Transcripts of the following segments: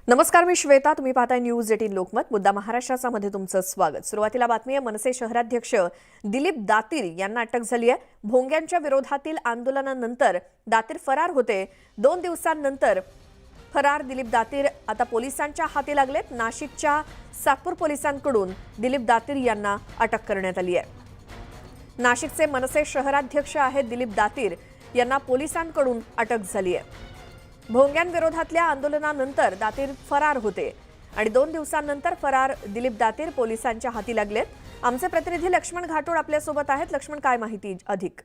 नमस्कार, मी श्वेता. तुम्ही पाहताय न्यूज 18 लोकमत. मुद्दा महाराष्ट्राचा मध्ये तुमचं स्वागत. सुरुवातीला बातमी आहे. मनसे शहराध्यक्ष दिलीप दातीर यांना अटक झाली आहे. भोंग्यांच्या विरोधातील आंदोलनानंतर दातीर फरार होते. 2 दिवसांनंतर फरार दिलीप दातीर आता पोलिसांच्या हाती लागलेत. नाशिकच्या सातपूर पोलिसांकडून दिलीप दातीर यांना अटक करण्यात आली आहे. नाशिकचे मनसे शहराध्यक्ष आहेत दिलीप दातीर यांना पोलिसांकडून अटक झाली आहे. भोंग्यांविरोधातल्या आंदोलनानंतर दातीर फरार होते आणि 2 दिवसांनंतर फरार दिलीप दातीर पोलिसांच्या हाती लागलेत. आमचे प्रतिनिधी लक्ष्मण घाटोळ आपल्यासोबत आहेत. लक्ष्मण, काय माहिती अधिक?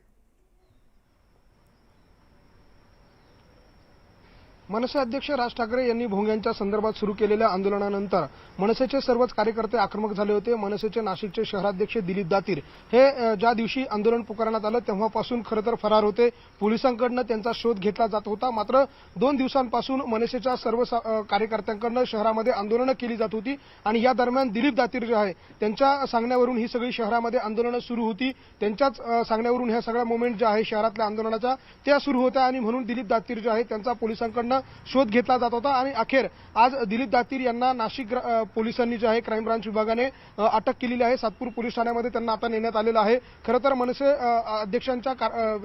मनसे अध्यक्ष राज ठाकरे यांनी भोंग्यांच्या संदर्भात सुरू केलेल्या आंदोलनानंतर मनसेचे सर्वच कार्यकर्ते आक्रमक झाले होते. मनसेचे नाशिकचे शहराध्यक्ष दिलीप दातीर हे ज्या दिवशी आंदोलन पुकारण्यात आलं तेव्हापासून खरं तर फरार होते. पोलिसांकडून त्यांचा शोध घेतला जात होता. मात्र 2 दिवसांपासून मनसेच्या सर्व कार्यकर्त्यांकडून शहरामध्ये आंदोलनं केली जात होती आणि या दरम्यान दिलीप दातीर जे आहे त्यांच्या सांगण्यावरून ही सगळी शहरामध्ये आंदोलनं सुरू होती. त्यांच्याच सांगण्यावरून ह्या सगळ्या मोमेंट ज्या आहे शहरातल्या आंदोलनाच्या त्या सुरू होत्या आणि म्हणून दिलीप दातीर जे आहे त्यांचा पोलिसांकडून शोध घेतला जात होता आणि अखेर आज दिलीप दातीर यांना नाशिक पोलिसांनी जे आहे क्राईम ब्रांच विभागाने अटक केलेली आहे. सातपूर पोलीस ठाण्यामध्ये त्यांना आता नेण्यात आलेलं आहे. खरं तर मनसे अध्यक्षांच्या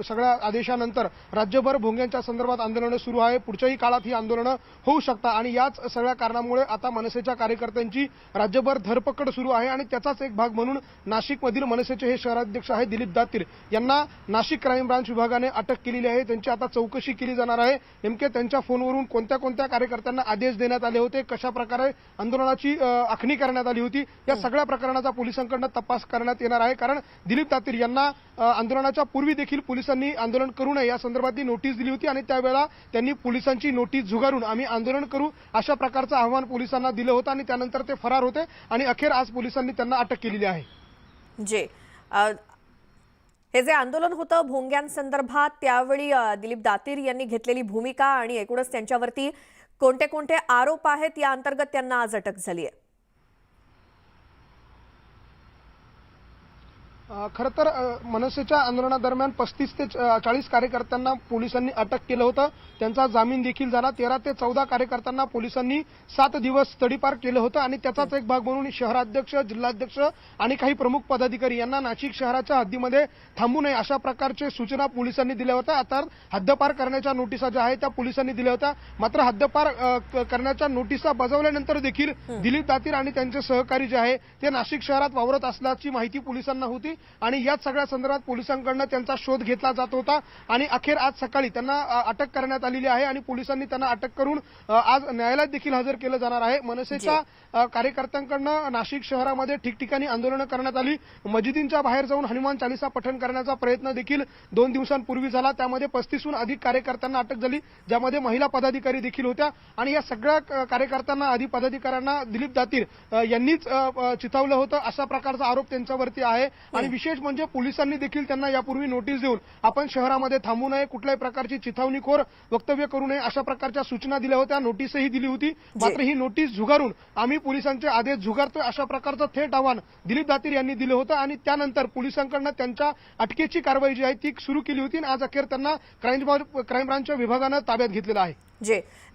सगळ्या आदेशानंतर राज्यभर भोंग्यांच्या संदर्भात आंदोलनं सुरू आहे. पुढच्याही काळात ही आंदोलनं होऊ शकतात आणि याच सगळ्या कारणामुळे आता मनसेच्या कार्यकर्त्यांची राज्यभर धरपकड सुरू आहे आणि त्याचाच एक भाग म्हणून नाशिकमधील मनसेचे हे शहराध्यक्ष आहे दिलीप दातीर यांना नाशिक क्राईम ब्रांच विभागाने अटक केलेली आहे. त्यांची आता चौकशी केली जाणार आहे. नेमके त्यांच्या फोनवरून कोणत्या कोणत्या कार्यकर्त्यांना आदेश देण्यात आले होते, कशा प्रकारे आंदोलनाची आखणी करण्यात आली होती, या सगळ्या प्रकरणाचा पोलिसांकडून तपास करण्यात येणार आहे. कारण दिलीप दातीर यांना आंदोलनाच्या पूर्वी देखील पोलिसांनी आंदोलन करू नये या संदर्भातली नोटीस दिली होती आणि त्यावेळेला त्यांनी पोलिसांची नोटीस झुगारून आम्ही आंदोलन करू अशा प्रकारचं आव्हान पोलिसांना दिलं होतं आणि त्यानंतर ते फरार होते आणि अखेर आज पोलिसांनी त्यांना अटक केलेली आहे. हे जे आंदोलन होतं भोंग्यांसंदर्भात त्यावेळी दिलीप दातीर यांनी घेतलेली भूमिका आणि एकूणच त्यांच्यावरती कोणते कोणते आरोप आहेत या अंतर्गत त्यांना आज अटक झाली आहे. खरं तर मनसेच्या आंदोलनादरम्यान 35 ते 40 कार्यकर्त्यांना पोलिसांनी अटक केलं होतं. त्यांचा जामीन देखील झाला. 13 ते 14 कार्यकर्त्यांना पोलिसांनी 7 दिवस तडीपार केलं होतं आणि त्याचाच एक भाग म्हणून शहराध्यक्ष, जिल्हाध्यक्ष आणि काही प्रमुख पदाधिकारी यांना नाशिक शहराच्या हद्दीमध्ये थांबू नये अशा प्रकारच्या सूचना पोलिसांनी दिल्या होत्या. आता हद्दपार करण्याच्या नोटिसा ज्या आहेत त्या पोलिसांनी दिल्या होत्या. मात्र हद्दपार करण्याच्या नोटिसा बजावल्यानंतर देखील दिलीप दातीर आणि त्यांचे सहकारी जे आहे ते नाशिक शहरात वावरत असल्याची माहिती पोलिसांना होती आणि याच सगळ्या संदर्भात पोलिसांकडून त्यांचा शोध घेतला जात होता आणि अखेर आज सकाळी त्यांना अटक करण्यात आलेली आहे आणि पोलिसांनी त्यांना अटक करून आज न्यायालयात देखील हजर केलं जाणार आहे. मनसेच्या कार्यकर्त्यांकडून नाशिक शहरामध्ये ठिकठिकाणी आंदोलनं करण्यात आली. मस्जिदींच्या बाहेर जाऊन हनुमान चालीसा पठण करण्याचा प्रयत्न देखील 2 दिवसांपूर्वी झाला. त्यामध्ये 35हून अधिक कार्यकर्त्यांना अटक झाली, ज्यामध्ये महिला पदाधिकारी देखील होत्या आणि या सगळ्या कार्यकर्त्यांना आधी पदाधिकाऱ्यांना दिलीप दातीर यांनीच चिथावलं होतं अशा प्रकारचा आरोप त्यांच्यावरती आहे. आणि विशेष म्हणजे पोलिसांनी देखील त्यांना यापूर्वी नोटीस देऊन आपण शहरामध्ये थांबू नये, कुठल्याही प्रकारची चिथावणीखोर वक्तव्य करू नये अशा प्रकारच्या सूचना दिल्या होत्या. नोटीसही दिली होती. मात्र ही नोटीस झुगारून आम्ही पोलिसांचे आदेश झुगारतोय अशा प्रकारचं थेट आव्हान दिलीप दातीर यांनी दिलं होतं आणि त्यानंतर पोलिसांकडून त्यांच्या अटकेची कारवाई जी आहे ती सुरू केली होती आणि आज अखेर त्यांना क्राईम ब्रांचच्या विभागानं ताब्यात घेतलेलं आहे.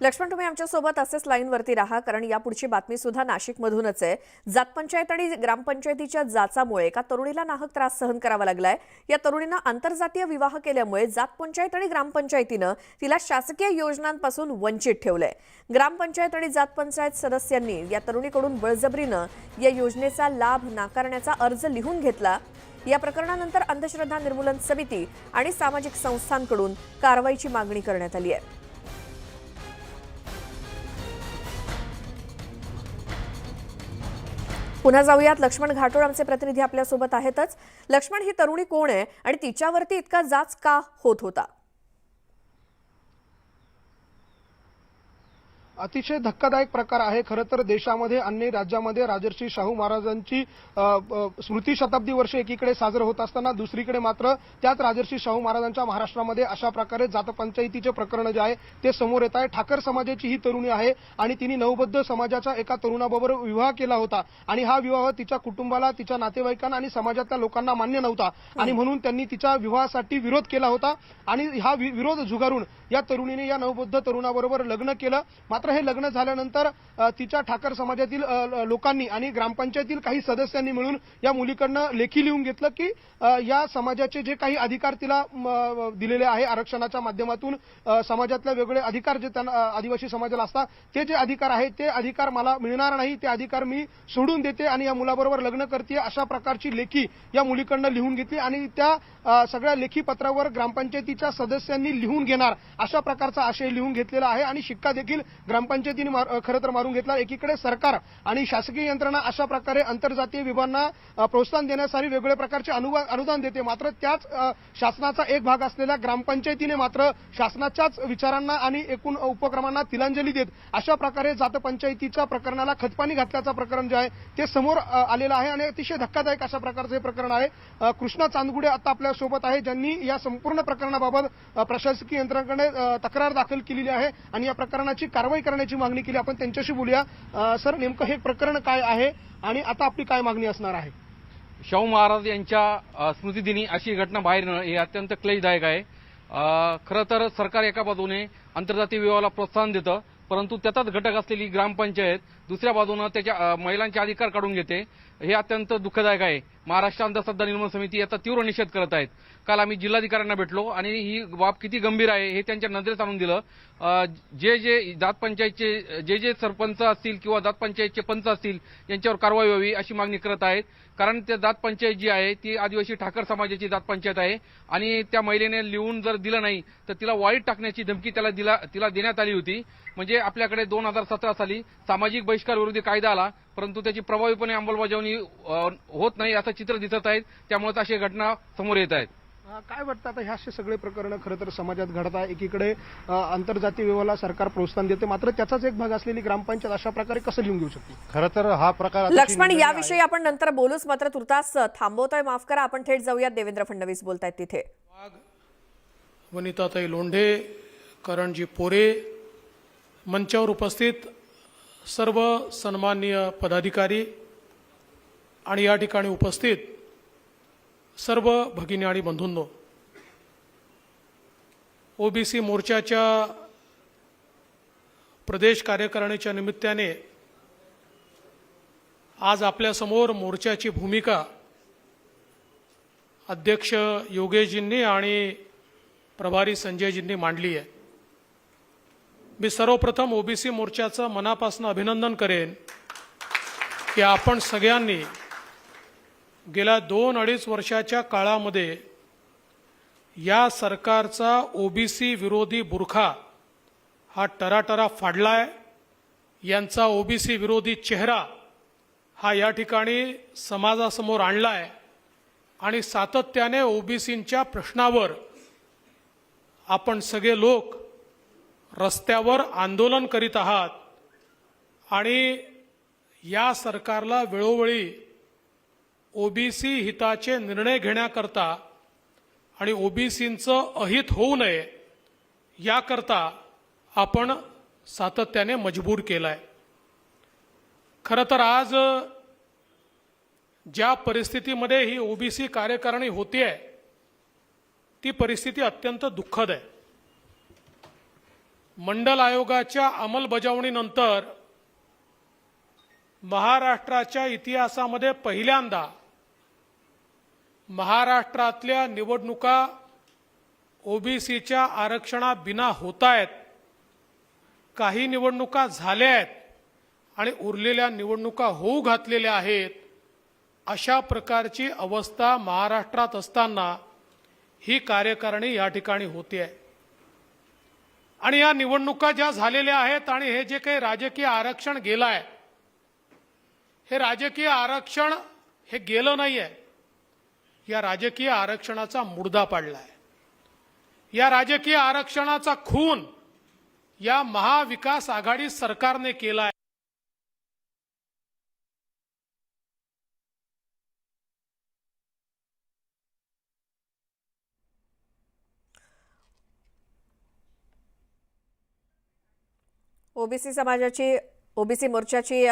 लक्ष्मण, तुम्ही आमच्यासोबत असेच लाईनवरती राहा, कारण यापुढची बातमी सुद्धा नाशिकमधूनच आहे. जात पंचायत आणि ग्रामपंचायतीच्या जाचामुळे एका तरुणीला नाहक त्रास सहन करावा लागलाय. या तरुणीनं आंतरजातीय विवाह केल्यामुळे जात पंचायत आणि ग्रामपंचायतीनं तिला शासकीय योजनांपासून वंचित ठेवलंय. ग्रामपंचायत आणि जात पंचायत सदस्यांनी या तरुणीकडून बळजबरीनं या योजनेचा लाभ नाकारण्याचा अर्ज लिहून घेतला. या प्रकरणानंतर अंधश्रद्धा निर्मूलन समिती आणि सामाजिक संस्थांकडून कारवाईची मागणी करण्यात आली आहे. पुन्हा जाऊयात. लक्ष्मण घाटोळ आमचे प्रतिनिधी आपल्यासोबत आहेतच. लक्ष्मण, ही तरुणी कोण आहे आणि तिच्यावरती इतका जाच का होत होता? अतिशय धक्कादायक प्रकार आहे. खरं तर देशामध्ये अन्य राज्यामध्ये राजर्षी शाहू महाराजांची स्मृती शताब्दी वर्ष एकीकडे साजरं होत असताना दुसरीकडे मात्र त्याच राजर्षी शाहू महाराजांच्या महाराष्ट्रामध्ये अशा प्रकारे जातपंचायतीचे प्रकरण जे आहे ते समोर येत आहे. ठाकर समाजाची ही तरुणी आहे आणि तिने नवबद्ध समाजाच्या एका तरुणाबरोबर विवाह केला होता आणि हा विवाह तिच्या कुटुंबाला, तिच्या नातेवाईकांना आणि समाजातल्या लोकांना मान्य नव्हता आणि म्हणून त्यांनी तिच्या विवाहासाठी विरोध केला होता आणि हा विरोध झुगारून या तरुणीने या नवबद्ध तरुणाबरोबर लग्न केलं. मात्र हे लग्न झाल्यानंतर तिच्या ठाकर समाजातील लोकांनी आणि ग्रामपंचायतीतील काही सदस्यांनी मिळून या मुलीकडनं लेखी लिहून घेतलं की या समाजाचे जे काही अधिकार तिला दिलेले आहे आरक्षणाच्या माध्यमातून, समाजातले वेगळे अधिकार जे त्यांना आदिवासी समाजाला असतात ते जे अधिकार आहेत ते अधिकार मला मिळणार नाही, ते अधिकार मी सोडून देते आणि या मुलाबरोबर लग्न करते, अशा प्रकारची लेखी या मुलीकडनं लिहून घेतली आणि त्या सगळ्या लेखी पत्रावर ग्रामपंचायतीच्या सदस्यांनी लिहून घेणार अशा प्रकारचा आशय लिहून घेतलेला आहे आणि शिक्का देखील ग्रामपंचायतीने खरं तर मारून घेतला. एकीकडे सरकार आणि शासकीय यंत्रणा अशा प्रकारे आंतरजातीय विवाहांना प्रोत्साहन देण्यासाठी वेगवेगळ्या प्रकारचे अनुदान देते, मात्र त्याच शासनाचा एक भाग असलेल्या ग्रामपंचायतीने मात्र शासनाच्याच विचारांना आणि एकूण उपक्रमांना तिलांजली देत अशा प्रकारे जातपंचायतीच्या प्रकरणाला खतपाणी घातल्याचं प्रकरण जे आहे ते समोर आलेलं आहे आणि अतिशय धक्कादायक अशा प्रकारचे प्रकरण आहे. कृष्णा चांदगुडे आता आपल्या सोबत आहे, ज्यांनी या संपूर्ण प्रकरणाबाबत प्रशासकीय यंत्रणेकडे तक्रार दाखल केलेली आहे आणि या प्रकरणाची कारवाई करण्याची मागणी केली. आपण त्यांच्याशी बोलूया. सर, नेमकं हे प्रकरण काय आहे आणि आता आपली काय मागणी असणार आहे? शाहू महाराज यांच्या स्मृतिदिनी अशी घटना बाहेर येणं हे अत्यंत क्लेशदायक आहे. खरं तर सरकार एका बाजूने आंतरजातीय विवाहाला प्रोत्साहन देतं, परंतु त्याचाच घटक असलेली ग्रामपंचायत दुसऱ्या बाजूनं त्याच्या महिलांचे अधिकार काढून घेते. हे अत्यंत दुःखदायक आहे. महाराष्ट्र अंधश्रद्धा निर्मूलन समिती याचा तीव्र निषेध करत आहेत. काल आम्ही जिल्हाधिकाऱ्यांना भेटलो आणि ही बाब किती गंभीर आहे हे त्यांच्या नजरेत आणून दिलं. जे जात पंचायतचे जे सरपंच असतील किंवा जात पंचायतचे पंच असतील यांच्यावर कारवाई व्हावी अशी मागणी करत आहेत. कारण त्या जात पंचायत जी आहे ती आदिवासी ठाकर समाजाची जात पंचायत आहे आणि त्या महिलेने लिहून जर दिलं नाही तर तिला वाळीत टाकण्याची धमकी तिला देण्यात आली होती. म्हणजे आपल्याकडे 2017 साली सामाजिक बहिष्कार विरोधी कायदा आला, परंतु त्याची प्रभावीपणे अंमलबजावणी होत नाही असं चित्र दिसत आहे. त्यामुळे अशी घटना समोर येत आहेत. काय वाटतं आता ह्या सगळे प्रकरण खरं तर समाजात घडत आहे? एकीकडे आंतरजातीय विवाहाला सरकार प्रोत्साहन देते, मात्र त्याचाच एक भाग असलेली ग्रामपंचायत अशा प्रकारे कसं लिहून घेऊ शकते? खरं तर हा प्रकार लक्ष्मण, याविषयी आपण नंतर बोलूच, मात्र तुर्तास थांबवतोय. माफ करा, आपण थेट जाऊयात. देवेंद्र फडणवीस बोलतायत तिथे. वनिताताई लोंढे, करणजी पोरे, मंचावर उपस्थित सर्व सन्माननीय पदाधिकारी आणि या ठिकाणी उपस्थित सर्व भगिनी आणि बंधूंनो, ओबीसी मोर्चाच्या प्रदेश कार्यकारिणीच्या निमित्ताने आज आपल्यासमोर मोर्चाची भूमिका अध्यक्ष योगेशजींनी आणि प्रभारी संजयजींनी मांडली आहे. मी सर्वप्रथम ओबीसी मोर्चाचं मनापासून अभिनंदन करेन की आपण सगळ्यांनी गेल्या 2-2.5 वर्षाच्या काळामध्ये या सरकारचा ओबीसी विरोधी बुरखा हा टराटरा फाडलाय. यांचा ओबीसी विरोधी चेहरा हा या ठिकाणी समाजासमोर आणलाय आणि सातत्याने ओबीसींच्या प्रश्नावर आपण सगळे लोक रस्त्यावर आंदोलन करीत आहात आणि या सरकारला वेळोवेळी ओबीसी हिताचे निर्णय घेण्याकरता आणि ओबीसींचं अहित होऊ नये याकरता आपण सातत्याने मजबूर केलाय. खरं तर आज ज्या परिस्थितीमध्ये ही ओबीसी कार्यकारिणी होतीये ती परिस्थिती अत्यंत दुःखद आहे. मंडल आयोगाच्या अंमलबजावणीनंतर महाराष्ट्राच्या इतिहासामध्ये पहिल्यांदा महाराष्ट्रातल्या निवडणुका ओबीसीच्या आरक्षणाबिना होत आहेत. काही निवडणुका झाल्या आहेत आणि उरलेल्या निवडणुका होऊ घातलेल्या आहेत. अशा प्रकारची अवस्था महाराष्ट्रात असताना ही कार्यकारिणी या ठिकाणी होते आहे आणि या निवडणुका ज्या झालेल्या आहेत आणि हे जे काही राजकीय आरक्षण गेलं आहे, हे राजकीय आरक्षण हे गेलं नाही आहे. या राजकीय आरक्षणाचा मुर्दा पाडला आहे. या राजकीय आरक्षणाचा खून या महाविकास आघाडी सरकारने केला आहे. ओबीसी मोर्चाची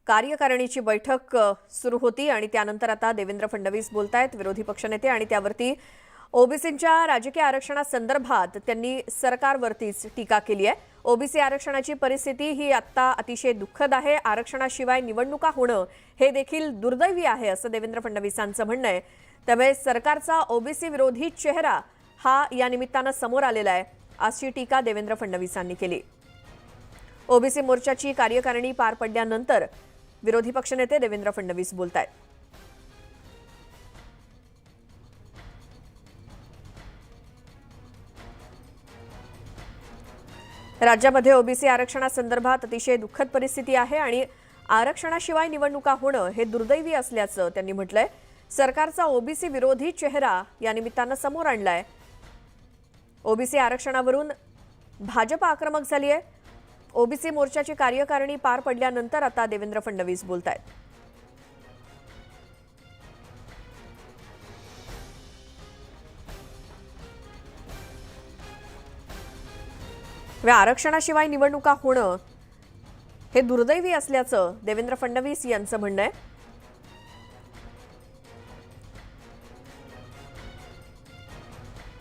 कार्यकारिणीची बैठक सुरू होती आणि त्यानंतर आता देवेंद्र फडणवीस बोलतायत, विरोधी पक्षनेते, आणि त्यावरती ओबीसींच्या राजकीय आरक्षणासंदर्भात त्यांनी सरकारवरतीच टीका केली आहे। ओबीसी आरक्षणाची परिस्थिती ही आता अतिशय दुःखद आहे। आरक्षणाशिवाय निवडणुका होणं हे देखील दुर्दैवी आहे असं देवेंद्र फडणवीसांचं म्हणणं आहे। त्यामुळे सरकारचा ओबीसी विरोधी चेहरा हा या निमित्तानं समोर आलेला आहे अशी टीका देवेंद्र फडणवीसांनी केली। ओबीसी मोर्चाची कार्यकारिणी पार पडल्यानंतर विरोधी पक्षनेते देवेंद्र फडणवीस बोलतायत। राज्यामध्ये ओबीसी आरक्षणासंदर्भात अतिशय दुःखद परिस्थिती आहे आणि आरक्षणाशिवाय निवडणुका होणं हे दुर्दैवी असल्याचं त्यांनी म्हटलंय। सरकारचा ओबीसी विरोधी चेहरा या निमित्तानं समोर आणलाय। ओबीसी आरक्षणावरून भाजप आक्रमक झाली आहे। ओबीसी मोर्चाची कार्यकारिणी पार पडल्यानंतर आता देवेंद्र फडणवीस बोलतायत। आरक्षणाशिवाय निवडणुका होणं हे दुर्दैवी असल्याचं देवेंद्र फडणवीस यांचं म्हणणं आहे।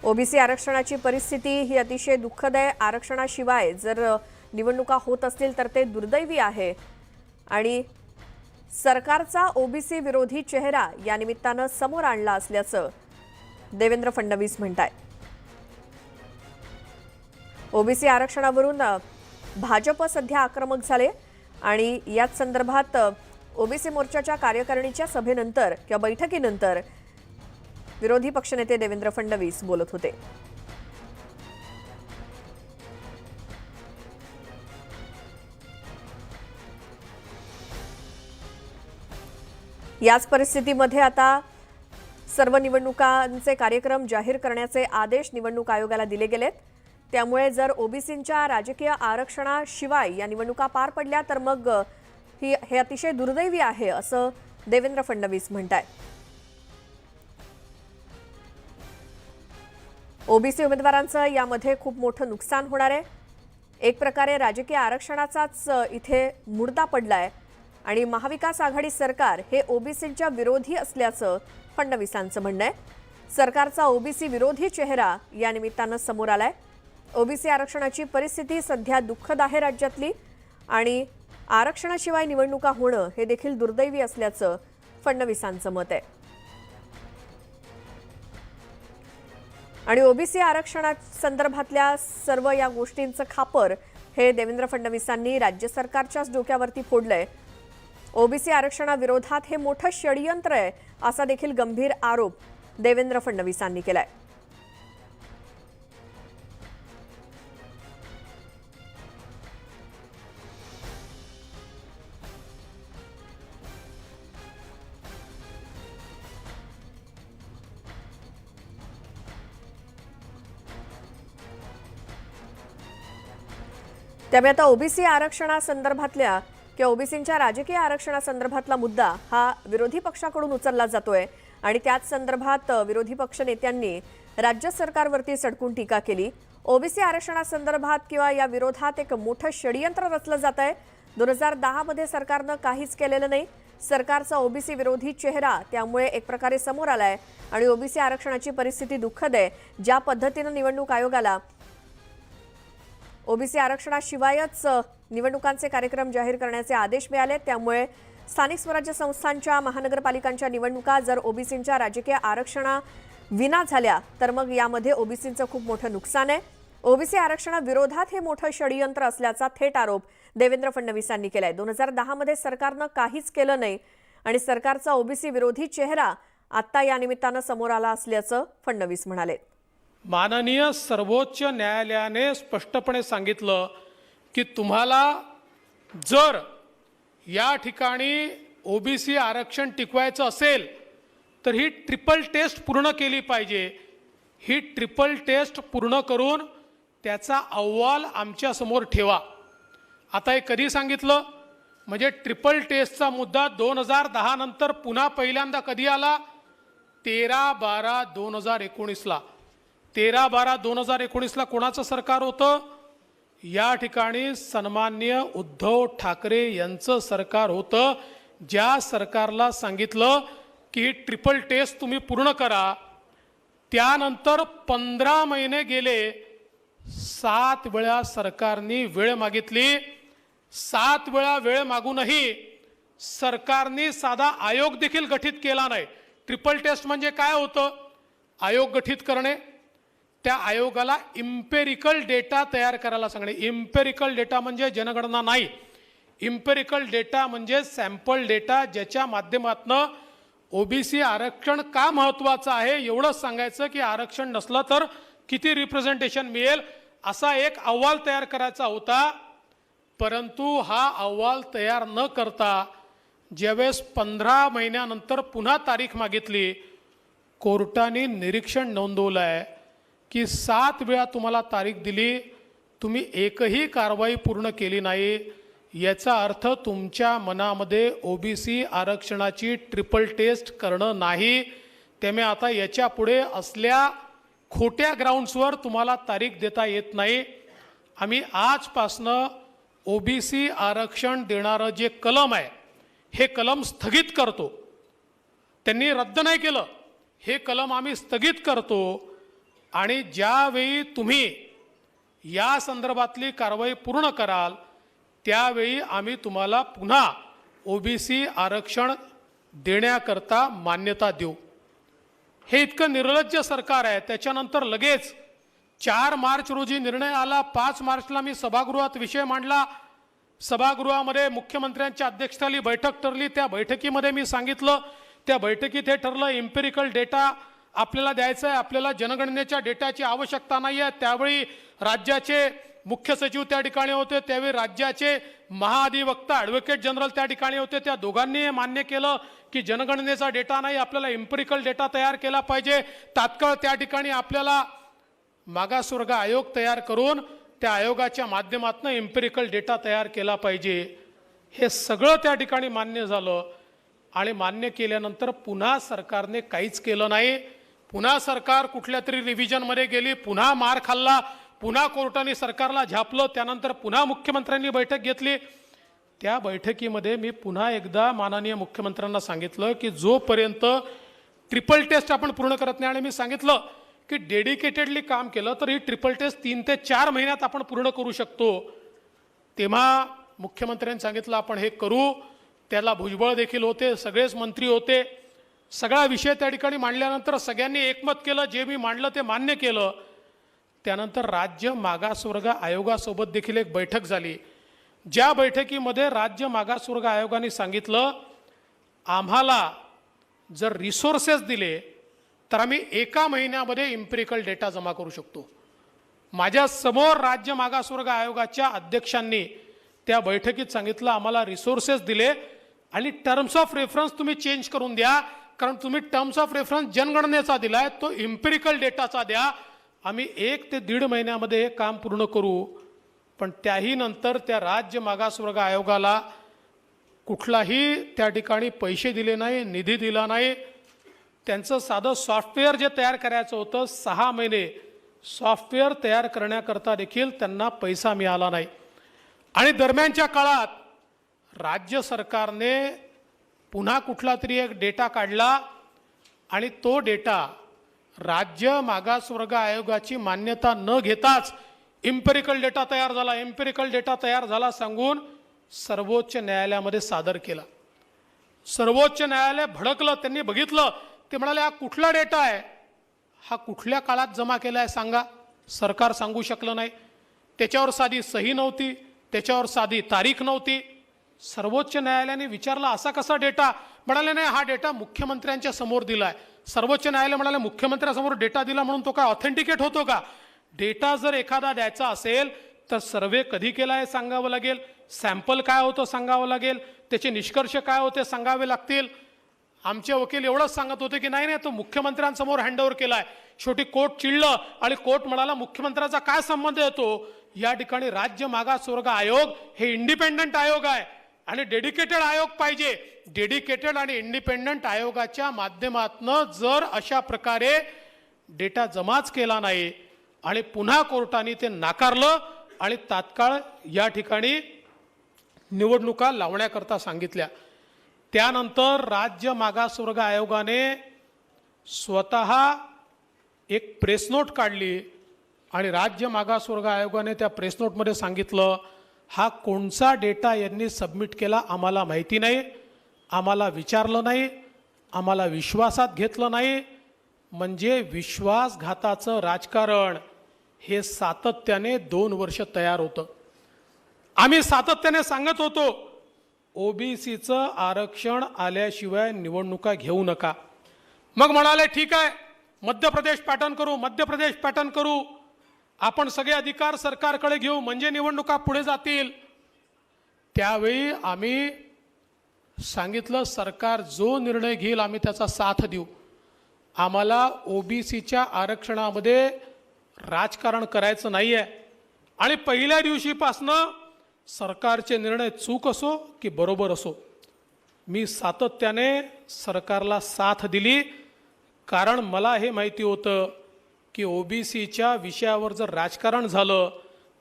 ओबीसी आरक्षणाची परिस्थिती ही अतिशय दुःखद आहे। आरक्षणाशिवाय जर निवडणुका होत असतील तर ते दुर्दैवी आहे आणि सरकारचा ओबीसी विरोधी चेहरा या निमित्तानं समोर आणला असल्याचं देवेंद्र फडणवीस म्हणतायत। ओबीसी आरक्षणावरून भाजप सध्या आक्रमक झाले आणि याच संदर्भात ओबीसी मोर्चाच्या कार्यकारिणीच्या सभेनंतर किंवा बैठकीनंतर विरोधी पक्षनेते देवेंद्र फडणवीस बोलत होते। याच परिस्थितीमध्ये आता सर्व निवडणुकांचे कार्यक्रम जाहीर करण्याचे आदेश निवडणूक आयोगाला दिले गेलेत। त्यामुळे जर ओबीसींच्या राजकीय आरक्षणाशिवाय या निवडणुका पार पडल्या तर मग हे अतिशय दुर्दैवी आहे असं देवेंद्र फडणवीस म्हणतायत। ओबीसी उमेदवारांचं यामध्ये खूप मोठं नुकसान होणार आहे। एक प्रकारे राजकीय आरक्षणाचाच इथे मुर्दा पडलाय आणि महाविकास आघाडी सरकार हे ओबीसींच्या विरोधी असल्याचं फडणवीसांचं म्हणणं आहे। सरकारचा ओबीसी विरोधी चेहरा या निमित्तानं समोर आलाय। ओबीसी आरक्षणाची परिस्थिती सध्या दुःखद आहे राज्यातली आणि आरक्षणाशिवाय निवडणुका होणं हे देखील दुर्दैवी असल्याचं फडणवीसांचं मत आहे। आणि ओबीसी आरक्षणासंदर्भातल्या सर्व या गोष्टींचं खापर हे देवेंद्र फडणवीसांनी राज्य सरकारच्याच डोक्यावरती फोडलंय। ओबीसी आरक्षणाविरोधात हे मोठं षडयंत्र आहे असा देखील गंभीर आरोप देवेंद्र फडणवीसांनी केलाय। त्यामुळे आता ओबीसी आरक्षणासंदर्भातल्या किंवा ओबीसींच्या राजकीय आरक्षणासंदर्भातला मुद्दा हा विरोधी पक्षाकडून उचलला जातोय आणि त्याच संदर्भात विरोधी पक्ष नेत्यांनी राज्य सरकारवरती सडकून टीका केली। ओबीसी आरक्षणासंदर्भात किंवा या विरोधात एक मोठं षडयंत्र रचलं जात आहे। 2010 मध्ये सरकारनं काहीच केलेलं नाही। सरकारचा ओबीसी विरोधी चेहरा त्यामुळे एक प्रकारे समोर आलाय आणि ओबीसी आरक्षणाची परिस्थिती दुःखद आहे। ज्या पद्धतीनं निवडणूक आयोगाला ओबीसी आरक्षणाशिवायच निवडणुकांचे कार्यक्रम जाहीर करण्याचे आदेश मिळाले त्यामुळे स्थानिक स्वराज्य संस्थांच्या महानगरपालिकांच्या निवडणुका जर ओबीसींच्या राजकीय आरक्षणा विना झाल्या तर मग यामध्ये ओबीसींचं खूप मोठं नुकसान आहे। ओबीसी आरक्षणाविरोधात हे मोठं षडयंत्र असल्याचा थेट आरोप देवेंद्र फडणवीसांनी केलाय। 2010 मध्ये सरकारनं काहीच केलं नाही आणि सरकारचा ओबीसी विरोधी चेहरा आता या निमित्तानं समोर आला असल्याचं फडणवीस म्हणाले। माननीय सर्वोच्च न्यायालयाने स्पष्टपणे सांगितलं की तुम्हाला जर या ठिकाणी ओबीसी आरक्षण टिकवायचं असेल तर ही ट्रिपल टेस्ट पूर्ण केली पाहिजे। ही ट्रिपल टेस्ट पूर्ण करून त्याचा अहवाल आमच्या समोर ठेवा। आता हे कधी सांगितलं म्हणजे ट्रिपल टेस्टचा मुद्दा 2010 नंतर पुन्हा पहिल्यांदा कधी आला 13/12/2019 ला। 13/12/2019 ला कोणाचं सरकार होतं? या ठिकाणी सन्माननीय उद्धव ठाकरे यांचं सरकार होतं। ज्या सरकारला सांगितलं की ट्रिपल टेस्ट तुम्ही पूर्ण करा त्यानंतर 15 महिने गेले, 7 वेळा सरकारने वेळ मागितली. 7 वेळा वेळ मागूनही सरकारने साधा आयोग देखील गठीत केला नाही. ट्रिपल टेस्ट म्हणजे काय होतं? आयोग गठीत करणे, त्या आयोगाला इम्पेरिकल डेटा तयार करायला सांगणे. इम्पेरिकल डेटा म्हणजे जनगणना नाही, इम्पेरिकल डेटा म्हणजे सॅम्पल डेटा, ज्याच्या माध्यमातून ओबीसी आरक्षण का महत्त्वाचं आहे एवढंच सांगायचं की आरक्षण नसलं तर किती रिप्रेझेंटेशन मिळेल असा एक अहवाल तयार करायचा होता. परंतु हा अहवाल तयार न करता ज्यावेळेस 15 महिन्यानंतर पुन्हा तारीख मागितली, कोर्टाने निरीक्षण नोंदवलं आहे की 7 वेळा तुम्हाला तारीख दिली, तुम्ही एकही कारवाई पूर्ण केली नाही. याचा अर्थ तुमच्या मनामध्ये ओबीसी आरक्षणाची ट्रिपल टेस्ट करणं नाही. त्यामुळे आता याच्या पुढे असल्या खोट्या ग्राउंड्सवर तुम्हाला तारीख देता येत नाही. आम्ही आजपासनं ओबीसी आरक्षण देणारं जे कलम आहे हे कलम स्थगित करतो. त्यांनी रद्द नाही केलं, हे कलम आम्ही स्थगित करतो. आणि ज्यावेळी तुम्ही या संदर्भातली कारवाई पूर्ण कराल त्यावेळी आम्ही तुम्हाला पुन्हा ओबीसी आरक्षण देण्याकरता मान्यता देऊ. हे इतकं निर्लज्ज सरकार आहे. त्याच्यानंतर लगेच 4 मार्च रोजी निर्णय आला. 5 मार्चला मी सभागृहात विषय मांडला. सभागृहामध्ये मुख्यमंत्र्यांच्या अध्यक्षतेखाली बैठक ठरली. त्या बैठकीमध्ये मी सांगितलं, त्या बैठकीत हे ठरलं इम्पेरिकल डेटा आपल्याला द्यायचा आहे, आपल्याला जनगणनेच्या डेटाची आवश्यकता नाही आहे. त्यावेळी राज्याचे मुख्य सचिव त्या ठिकाणी होते, त्यावेळी राज्याचे महाधिवक्ता ॲडव्होकेट जनरल त्या ठिकाणी होते. त्या दोघांनी हे मान्य केलं की जनगणनेचा डेटा नाही, आपल्याला इम्पेरिकल डेटा तयार केला पाहिजे. तात्काळ त्या ठिकाणी आपल्याला मागासवर्ग आयोग तयार करून त्या आयोगाच्या माध्यमातून इम्पेरिकल डेटा तयार केला पाहिजे. हे सगळं त्या ठिकाणी मान्य झालं. आणि मान्य केल्यानंतर पुन्हा सरकारने काहीच केलं नाही. पुन्हा सरकार कुठल्या तरी रिव्हिजनमध्ये गेली, पुन्हा मार खाल्ला, पुन्हा कोर्टाने सरकारला झापलं. त्यानंतर पुन्हा मुख्यमंत्र्यांनी बैठक घेतली. त्या बैठकीमध्ये मी पुन्हा एकदा माननीय मुख्यमंत्र्यांना सांगितलं की जोपर्यंत ट्रिपल टेस्ट आपण पूर्ण करत नाही, आणि मी सांगितलं की डेडिकेटेडली काम केलं तर ही ट्रिपल टेस्ट 3 ते 4 महिन्यात आपण पूर्ण करू शकतो. तेव्हा मुख्यमंत्र्यांनी सांगितलं आपण हे करू. त्याला भुजबळ देखील होते, सगळेच मंत्री होते. सगळा विषय त्या ठिकाणी मांडल्यानंतर सगळ्यांनी एकमत केलं, जे मी मांडलं ते मान्य केलं. त्यानंतर राज्य मागासवर्ग आयोगासोबत देखील एक बैठक झाली. ज्या बैठकीमध्ये राज्य मागासवर्ग आयोगाने सांगितलं आम्हाला जर रिसोर्सेस दिले तर आम्ही 1 महिन्यामध्ये इम्पेरिकल डेटा जमा करू शकतो. माझ्या समोर राज्य मागासवर्ग आयोगाच्या अध्यक्षांनी त्या बैठकीत सांगितलं आम्हाला रिसोर्सेस दिले आणि टर्म्स ऑफ रेफरन्स तुम्ही चेंज करून द्या, कारण तुम्ही टर्म्स ऑफ रेफरन्स जनगणनेचा दिलाय, तो इम्पेरिकल डेटाचा द्या. आम्ही 1 ते 1.5 महिन्यामध्ये हे काम पूर्ण करू. पण त्याही नंतर त्या राज्य मागासवर्ग आयोगाला कुठलाही त्या ठिकाणी पैसे दिले नाही, निधी दिला नाही. त्यांचं साधं सॉफ्टवेअर जे तयार करायचं होतं 6 महिने सॉफ्टवेअर तयार करण्याकरता देखील त्यांना पैसा मिळाला नाही. आणि दरम्यानच्या काळात राज्य सरकारने पुन्हा कुठला तरी एक डेटा काढला आणि तो डेटा राज्य मागासवर्ग आयोगाची मान्यता न घेताच इम्पेरिकल डेटा तयार झाला, इम्पेरिकल डेटा तयार झाला सांगून सर्वोच्च न्यायालयामध्ये सादर केला. सर्वोच्च न्यायालय भडकलं. त्यांनी बघितलं, ते म्हणाले हा कुठला डेटा आहे, हा कुठल्या काळात जमा केला आहे सांगा. सरकार सांगू शकलं नाही. त्याच्यावर साधी सही नव्हती, त्याच्यावर साधी तारीख नव्हती. सर्वोच्च न्यायालयाने विचारलं असा कसा डेटा? म्हणाले नाही, हा डेटा मुख्यमंत्र्यांच्या समोर दिलाय. सर्वोच्च न्यायालय म्हणाले मुख्यमंत्र्यांसमोर डेटा दिला म्हणून तो काय ऑथेंटिकेट होतो का? डेटा जर एखादा द्यायचा असेल तर सर्वे कधी केला आहे सांगावं लागेल, सॅम्पल काय होतं सांगावं लागेल, त्याचे निष्कर्ष काय होते सांगावे लागतील. आमचे वकील एवढंच सांगत होते की नाही नाही तो मुख्यमंत्र्यांसमोर हँडओव्हर केलाय. शेवटी कोर्ट चिडलं आणि कोर्ट म्हणाला मुख्यमंत्र्याचा काय संबंध येतो? या ठिकाणी राज्य मागासवर्ग आयोग हे इंडिपेंडंट आयोग आहे आणि डेडिकेटेड आयोग पाहिजे. डेडिकेटेड आणि इंडिपेंडंट आयोगाच्या माध्यमातून जर अशा प्रकारे डेटा जमाच केला नाही आणि पुन्हा कोर्टाने ते नाकारलं आणि तात्काळ या ठिकाणी निवडणुका लावण्याकरता सांगितल्या. त्यानंतर राज्य मागासवर्ग आयोगाने स्वतः एक प्रेस नोट काढली आणि राज्य मागासवर्ग आयोगाने त्या प्रेस नोटमध्ये सांगितलं हा कोणचा डेटा यांनी सबमिट केला आम्हाला माहिती नाही, आम्हाला विचारलं नाही, आम्हाला विश्वासात घेतलं नाही. म्हणजे विश्वासघाताचं राजकारण हे सातत्याने 2 वर्ष तयार होतं. आम्ही सातत्याने सांगत होतो ओबीसीचं आरक्षण आल्याशिवाय निवडणुका घेऊ नका. मग म्हणाले ठीक आहे मध्य प्रदेश पॅटर्न करू, मध्य प्रदेश पॅटर्न करू, आपण सगळे अधिकार सरकारकडे घेऊ म्हणजे निवडणुका पुढे जातील. त्यावेळी आम्ही सांगितलं सरकार जो निर्णय घेईल आम्ही त्याचा साथ देऊ. आम्हाला ओबीसीच्या आरक्षणामध्ये राजकारण करायचं नाही आहे. आणि पहिल्या दिवशीपासनं सरकारचे निर्णय चूक असो की बरोबर असो मी सातत्याने सरकारला साथ दिली. कारण मला हे माहिती होतं की ओबीसीच्या विषयावर जर राजकारण झालं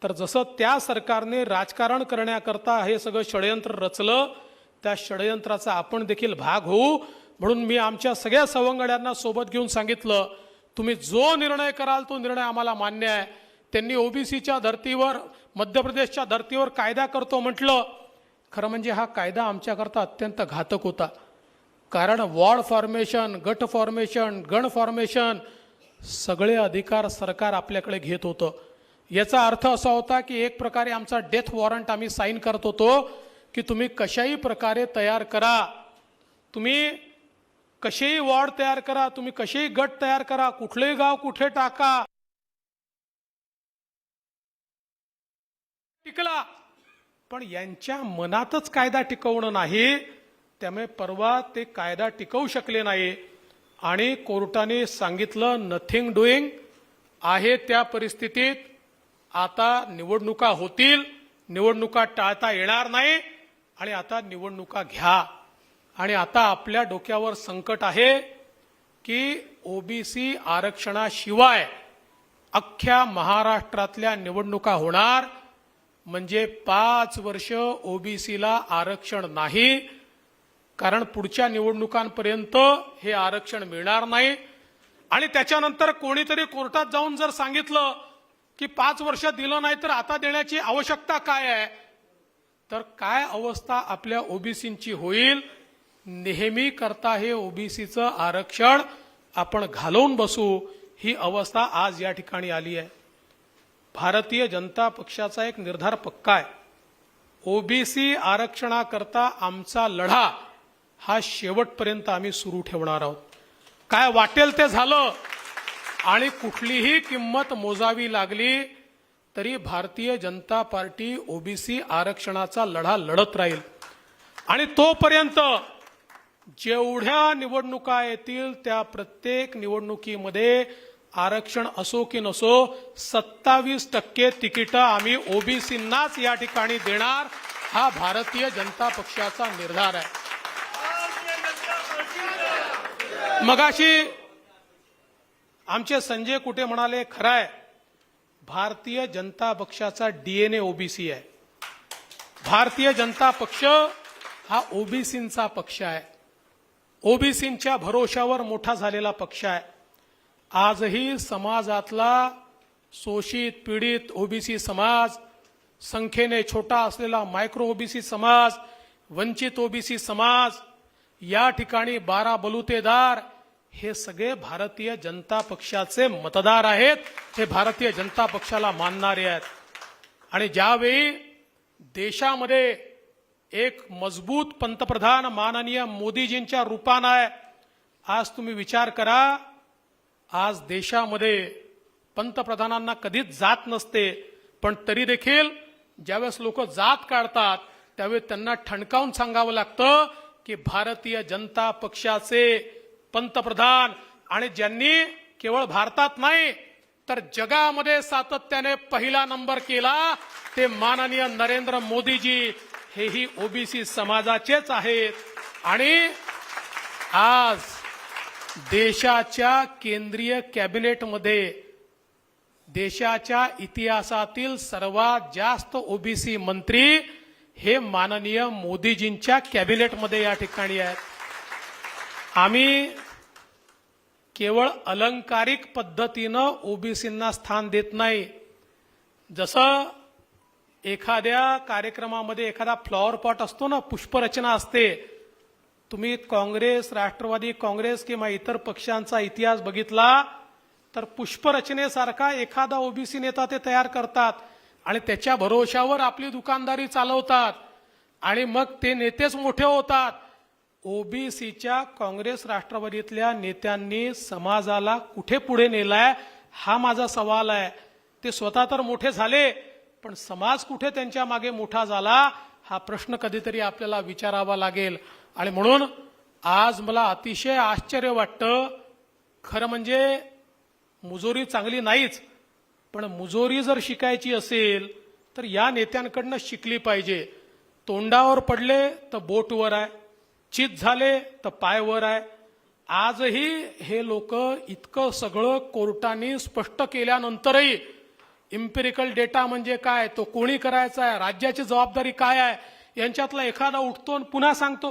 तर जसं त्या सरकारने राजकारण करण्याकरता हे सगळं षडयंत्र रचलं त्या षडयंत्राचा आपण देखील भाग होऊ. म्हणून मी आमच्या सगळ्या सवंगड्यांना सोबत घेऊन सांगितलं तुम्ही जो निर्णय कराल तो निर्णय आम्हाला मान्य आहे. त्यांनी ओबीसीच्या धर्तीवर मध्य प्रदेशच्या धर्तीवर कायदा करतो म्हटलं. खरं म्हणजे हा कायदा आमच्याकरता अत्यंत घातक होता. कारण वॉर्ड फॉर्मेशन, गट फॉर्मेशन, गण फॉर्मेशन सगळे अधिकार सरकार आपल्याकडे घेत होतं. याचा अर्थ असा होता की एक प्रकारे आमचा डेथ वॉरंट आम्ही साईन करत होतो की तुम्ही कशाही प्रकारे तयार करा, तुम्ही कसेही वॉर्ड तयार करा, तुम्ही कसेही गट तयार करा, कुठलेही गाव कुठे टाका. टिकला पण यांच्या मनातच कायदा टिकवणं नाही. त्यामुळे परवा ते कायदा टिकवू शकले नाही आणि कोर्टाने सांगितलं नथिंग डुईंग आहे. त्या परिस्थितीत आता निवडणुका होतील, निवडणुका टाळता येणार नाही आणि आता निवडणुका घ्या. आणि आता आपल्या डोक्यावर संकट आहे की ओबीसी आरक्षणाशिवाय अख्ख्या महाराष्ट्रातल्या निवडणुका होणार म्हणजे 5 वर्ष ओबीसीला आरक्षण नाही. कारण पुढच्या निवडणुकांपर्यंत हे आरक्षण मिळणार नाही. आणि त्याच्यानंतर कोणीतरी कोर्टात जाऊन जर सांगितलं की 5 वर्ष दिलं नाही तर आता देण्याची आवश्यकता काय आहे, तर काय अवस्था आपल्या ओबीसींची होईल. नेहमी करता हे ओबीसीचं आरक्षण आपण घालवून बसू ही अवस्था आज या ठिकाणी आली आहे. भारतीय जनता पक्षाचा एक निर्धार पक्का आहे. ओबीसी आरक्षणाकरता आमचा लढा हा शेवटपर्यंत आम्ही सुरू ठेवणार आहोत. काय वाटेल ते झालं आणि कुठलीही किंमत मोजावी लागली तरी भारतीय जनता पार्टी ओबीसी आरक्षणाचा लढा लढत राहील. आणि तोपर्यंत जेवढ्या निवडणुका येतील त्या प्रत्येक निवडणुकीमध्ये आरक्षण असो की नसो 27% तिकीटं आम्ही ओबीसींनाच या ठिकाणी देणार हा भारतीय जनता पक्षाचा निर्धार आहे. मगाशी आमचे संजय कुटे म्हणाले खरं आहे भारतीय जनता पक्षाचा डीएनए ओबीसी आहे. भारतीय जनता पक्ष हा ओबीसींचा पक्ष आहे. ओबीसींच्या भरोशावर मोठा झालेला पक्ष आहे. आजही समाजातला शोषित पीडित ओबीसी समाज, संख्येने छोटा असलेला मायक्रो ओबीसी समाज, वंचित ओबीसी समाज, या ठिकाणी 12 बलुतेदार हे सगळे भारतीय जनता पक्षाचे मतदार आहेत. हे भारतीय जनता पक्षाला मानणारे आहेत. आणि ज्यावेळी देशामध्ये एक मजबूत पंतप्रधान माननीय मोदीजींच्या रूपानं आहे. आज तुम्ही विचार करा आज देशामध्ये पंतप्रधानांना कधीच जात नसते पण तरी देखील ज्यावेळेस लोक जात काढतात त्यावेळी त्यांना ठणकावून सांगावं लागतं की भारतीय जनता पक्षाचे पंतप्रधान आणि ज्यांनी केवळ भारतात नाही तर जगामध्ये सातत्याने पहिला नंबर केला ते माननीय नरेंद्र मोदीजी हेही ओबीसी समाजाचेच आहेत. आणि आज देशाच्या केंद्रीय कॅबिनेटमध्ये देशाच्या इतिहासातील सर्वात जास्त ओबीसी मंत्री हे माननीय मोदीजींच्या कॅबिनेटमध्ये या ठिकाणी आहेत. आम्ही केवळ अलंकारिक पद्धतीनं ओबीसींना स्थान देत नाही. जसं एखाद्या कार्यक्रमामध्ये एखादा फ्लॉवर पॉट असतो ना, पुष्परचना असते. तुम्ही काँग्रेस, राष्ट्रवादी काँग्रेस किंवा इतर पक्षांचा इतिहास बघितला तर पुष्परचनेसारखा एखादा ओबीसी नेता ते तयार करतात आणि त्याच्या भरोशावर आपली दुकानदारी चालवतात आणि मग ते नेतेच मोठे होतात. ओबीसीच्या काँग्रेस राष्ट्रवादीतल्या नेत्यांनी समाजाला कुठे पुढे नेलाय हा माझा सवाल आहे. ते स्वतः तर मोठे झाले, पण समाज कुठे त्यांच्या मागे मोठा झाला हा प्रश्न कधीतरी आपल्याला विचारावा लागेल. आणि म्हणून आज मला अतिशय आश्चर्य वाटतं. खरं म्हणजे मुजोरी चांगली नाहीच, पण मुजोरी जर शिकायची असेल तर या नेत्यांकडनं शिकली पाहिजे. तोंडावर पडले तर बोट वर आहे, चित झाले तर पाय वर आहे. आजही हे लोक इतकं सगळं कोर्टाने स्पष्ट केल्यानंतरही इम्पेरिकल डेटा म्हणजे काय, तो कोणी करायचा आहे, राज्याची जबाबदारी काय आहे, यांच्यातला एखादा उठतो आणि पुन्हा सांगतो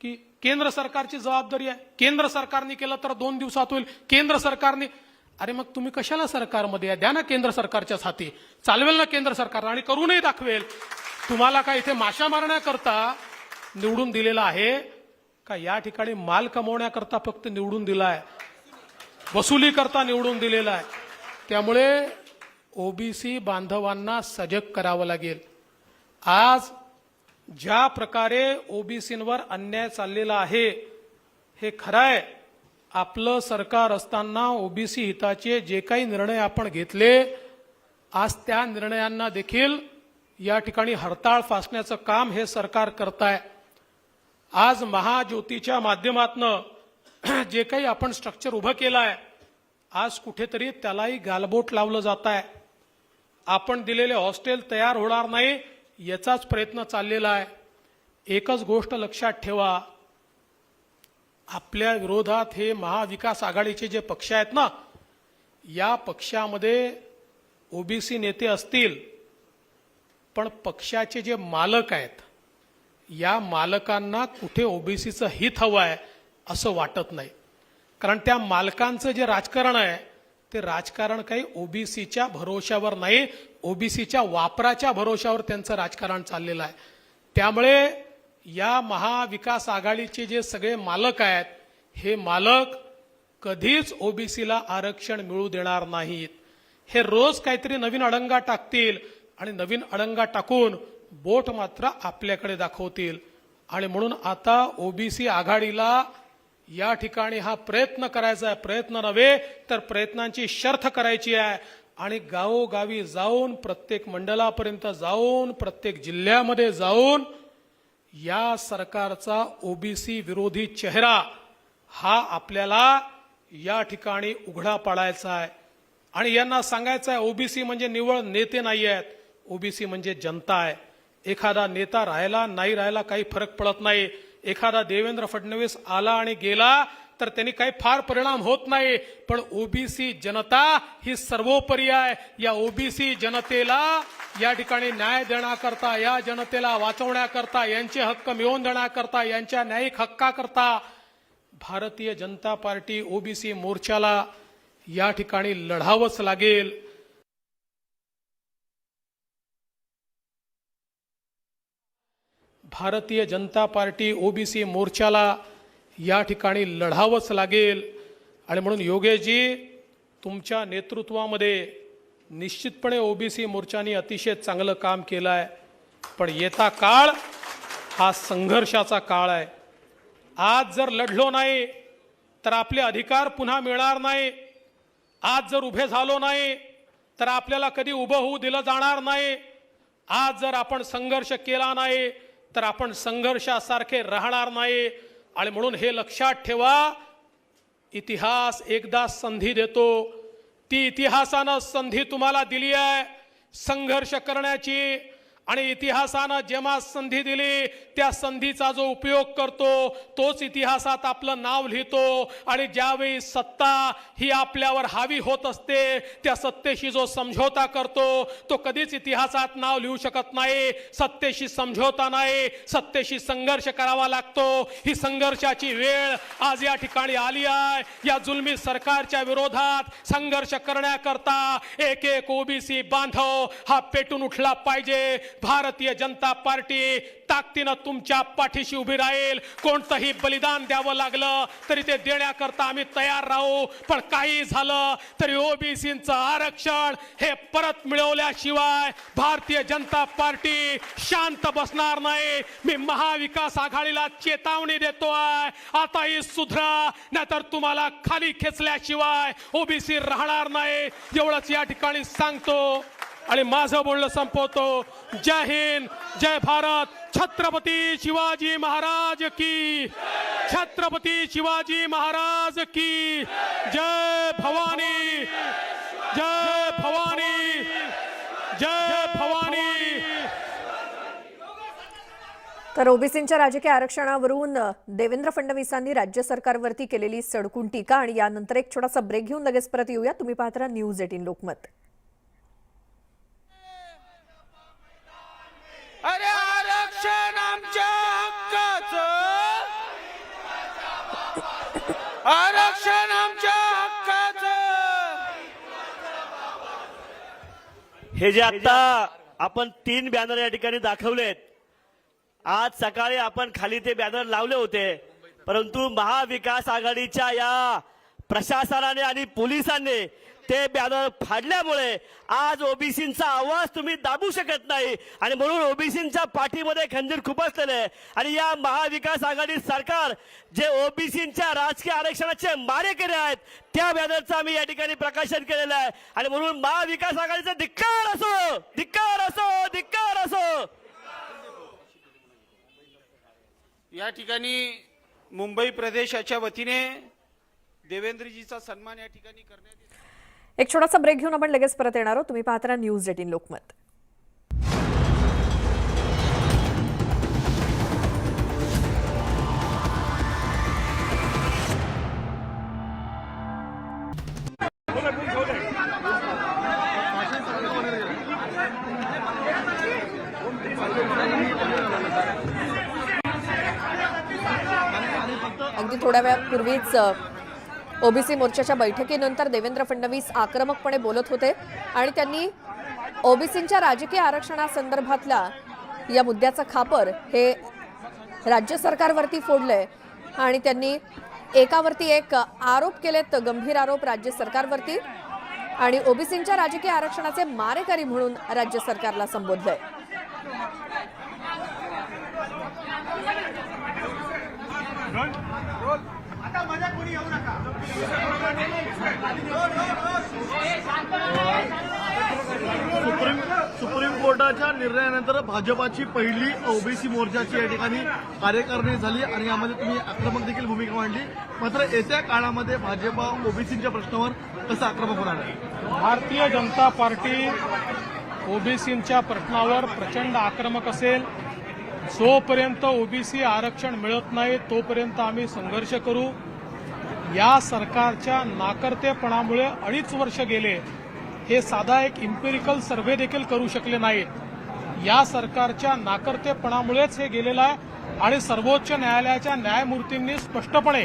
की केंद्र सरकारची जबाबदारी आहे, केंद्र सरकारने केलं तर 2 दिवसात होईल, केंद्र सरकारने. अरे मग तुम्ही कशाला सरकारमध्ये आहे? द्या ना केंद्र सरकारच्याच हाती, चालवेल ना केंद्र सरकार आणि करूनही दाखवेल. तुम्हाला काय इथे माशा मारण्याकरता निवडून दिलेला आहे का? या ठिकाणी माल कमवण्याकरता फक्त निवडून दिलाय, वसुली करता निवडून दिलेला आहे. त्यामुळे ओबीसी बांधवांना सजग करावं लागेल. आज ज्या प्रकारे ओबीसींवर अन्याय चाललेला आहे हे खरं आहे. आपलं सरकार असताना ओबीसी हिताचे जे काही निर्णय आपण घेतले, आज त्या निर्णयांना देखील या ठिकाणी हरताळ फासण्याचं काम हे सरकार करताय. आज महाज्योतीच्या माध्यमातनं जे काही आपण स्ट्रक्चर उभं केलं आहे, आज कुठेतरी त्यालाही गालबोट लावलं जात आहे. आपण दिलेले हॉस्टेल तयार होणार नाही याचाच प्रयत्न चाललेला आहे. एकच गोष्ट लक्षात ठेवा, आपल्या विरोधात हे महाविकास आघाडीचे जे पक्ष आहेत ना, या पक्षामध्ये ओबीसी नेते असतील, पण पक्षाचे जे मालक आहेत या मालकांना कुठे ओबीसीचं हित हवं आहे असं वाटत नाही. कारण त्या मालकांचं जे राजकारण आहे ते राजकारण काही ओबीसीच्या भरोशावर नाही, ओबीसीच्या वापराच्या भरोशावर त्यांचं राजकारण चाललेलं आहे. त्यामुळे या महाविकास आघाडीचे जे सगळे मालक आहेत, हे मालक कधीच ओबीसीला आरक्षण मिळू देणार नाहीत. हे रोज काहीतरी नवीन अडंगा टाकतील आणि नवीन अडंगा टाकून बोट मात्र आपल्याकडे दाखवतील. आणि म्हणून आता ओबीसी आघाडीला या ठिकाणी हा प्रयत्न करायचा आहे. प्रयत्न नव्हे तर प्रयत्नांची शर्थ करायची आहे आणि गावोगावी जाऊन, प्रत्येक मंडलापर्यंत जाऊन, प्रत्येक जिल्ह्यामध्ये जाऊन या सरकारचा ओबीसी विरोधी चेहरा हा आपल्याला या ठिकाणी उघडा पाडायचा आहे. आणि यांना सांगायचं आहे, ओबीसी म्हणजे निव्वळ नेते नाही आहेत, ओबीसी म्हणजे जनता आहे. एखादा नेता राहिला नाही राहिला काही फरक पडत नाही. एखादा देवेंद्र फडणवीस आला आणि गेला तर त्यांनी काही फार परिणाम होत नाही, पण ओबीसी जनता ही सर्वोपरी आहे. या ओबीसी जनतेला या ठिकाणी न्याय देण्याकरता, या जनतेला वाचवण्याकरता, यांचे हक्क मिळवून देण्याकरता, यांच्या न्यायिक हक्काकरता भारतीय जनता पार्टी ओबीसी मोर्चाला या ठिकाणी लढावंच लागेल. भारतीय जनता पार्टी ओबीसी मोर्चाला या ठिकाणी लढावंच लागेल. आणि म्हणून योगेशजी, तुमच्या नेतृत्वामध्ये निश्चितपणे ओबीसी मोर्चाने अतिशय चांगलं काम केलं आहे. पण येता काळ हा संघर्षाचा काळ आहे. आज जर लढलो नाही तर आपले अधिकार पुन्हा मिळणार नाही. आज जर उभे झालो नाही तर आपल्याला कधी उभं होऊ दिलं जाणार नाही. आज जर आपण संघर्ष केला नाही तर आपण संघर्षासारखे राहणार नाही. आणि म्हणून हे लक्षात ठेवा, इतिहास एकदा संधी देतो. ती इतिहासानं संधी तुम्हाला दिली आहे संघर्ष करण्याची. आणि इतिहासानं जेव्हा संधी दिली त्या संधीचा जो उपयोग करतो तोच इतिहासात आपलं नाव लिहितो आणि ज्यावेळी सत्ता ही आपल्यावर हावी होत असते त्या सत्तेशी जो समझोता करतो तो कधीच इतिहासात नाव लिहू शकत नाही. सत्तेशी समझोता नाही, सत्तेशी संघर्ष करावा लागतो. ही संघर्षाची वेळ आज या ठिकाणी आली आहे. या जुलमी सरकारच्या विरोधात संघर्ष करण्याकरता एक एक ओबीसी बांधव हा पेटून उठला पाहिजे. भारतीय जनता पार्टी ताकदीनं तुमच्या पाठीशी उभी राहील. कोणतंही बलिदान द्यावं लागलं तरी ते देण्याकरता आम्ही तयार राहू. पण काही झालं तरी ओबीसींचं आरक्षण हे परत मिळवल्याशिवाय भारतीय जनता पार्टी शांत बसणार नाही. मी महाविकास आघाडीला चेतावणी देतोय, आता ही सुधरा, नाहीतर तुम्हाला खाली खेचल्याशिवाय ओबीसी राहणार नाही. एवढंच या ठिकाणी सांगतो आणि माझं बोलणं संपवतो. जय हिंद, जय भारत. छत्रपती शिवाजी महाराज की, छत्रपती शिवाजी महाराज की जय. भवानी, जय भवानी, जय भवानी. तर ओबीसींच्या राजकीय आरक्षणावरून देवेंद्र फडणवीसांनी राज्य सरकारवरती केलेली सडकून टीका आणि यानंतर एक छोटासा ब्रेक घेऊन लगेच परत येऊया. तुम्ही पाहत राहा न्यूज 18 लोकमत. अरे आरक्षण आमच्या हक्काचं, आरक्षण आमच्या हक्काचं. हे जे आता आपण 3 बॅनर या ठिकाणी दाखवलेत, आज सकाळी आपण खाली ते बॅनर लावले होते, परंतु महाविकास आघाडीच्या या प्रशासनाने आणि पोलिसांनी ते बॅनर फाडल्यामुळे आज ओबीसींचा आवाज तुम्ही दाबू शकत नाही आणि म्हणून ओबीसींच्या पाठीमध्ये खंजीर खुपसलेले आणि या महाविकास आघाडी सरकार जे ओबीसींच्या राजकीय आरक्षणाचे मारेकरी आहेत त्या बॅनरचं आम्ही या ठिकाणी प्रकाशन केलेलं आहे. आणि म्हणून महाविकास आघाडीचा धिक्कार असो, धिक्कार असो, धिक्कार असो. या ठिकाणी मुंबई प्रदेशाच्या वतीने देवेंद्रजीचा सन्मान या ठिकाणी करण्यात येतो. एक छोटासा ब्रेक घेऊन आपण लगेच परत येणार आहोत. तुम्ही पाहत राहा न्यूज 18 लोकमत. अगदी थोड्या वेळापूर्वीच ओबीसी मोर्चाच्या बैठकीनंतर देवेंद्र फडणवीस आक्रमकपणे बोलत होते आणि त्यांनी ओबीसींच्या राजकीय आरक्षणासंदर्भातल्या या मुद्द्याचं खापर हे राज्य सरकारवरती फोडलंय आणि त्यांनी एकावरती एक आरोप केलेत, गंभीर आरोप राज्य सरकारवरती, आणि ओबीसींच्या राजकीय आरक्षणाचे मारेकरी म्हणून राज्य सरकारला संबोधलंय. सुप्रीम कोर्टाच्या निर्णयानंतर भाजपाची पहिली ओबीसी मोर्चाची या ठिकाणी कार्यकारिणी झाली आणि यामध्ये तुम्ही आक्रमक देखील भूमिका मांडली. मात्र येत्या काळामध्ये भाजपा ओबीसीच्या प्रश्नावर कसं आक्रमक होणार आहे? भारतीय जनता पार्टी ओबीसींच्या प्रश्नावर प्रचंड आक्रमक असेल. जोपर्यंत ओबीसी आरक्षण मिळत नाही तोपर्यंत आम्ही संघर्ष करू. या सरकारच्या नाकर्तेपणामुळे 2.5 वर्ष गेले. हे साधा एक इम्पेरिकल सर्व्हे देखील करू शकले नाहीत. या सरकारच्या नाकर्तेपणामुळेच हे गेलेलं आहे आणि सर्वोच्च न्यायालयाच्या न्यायमूर्तींनी स्पष्टपणे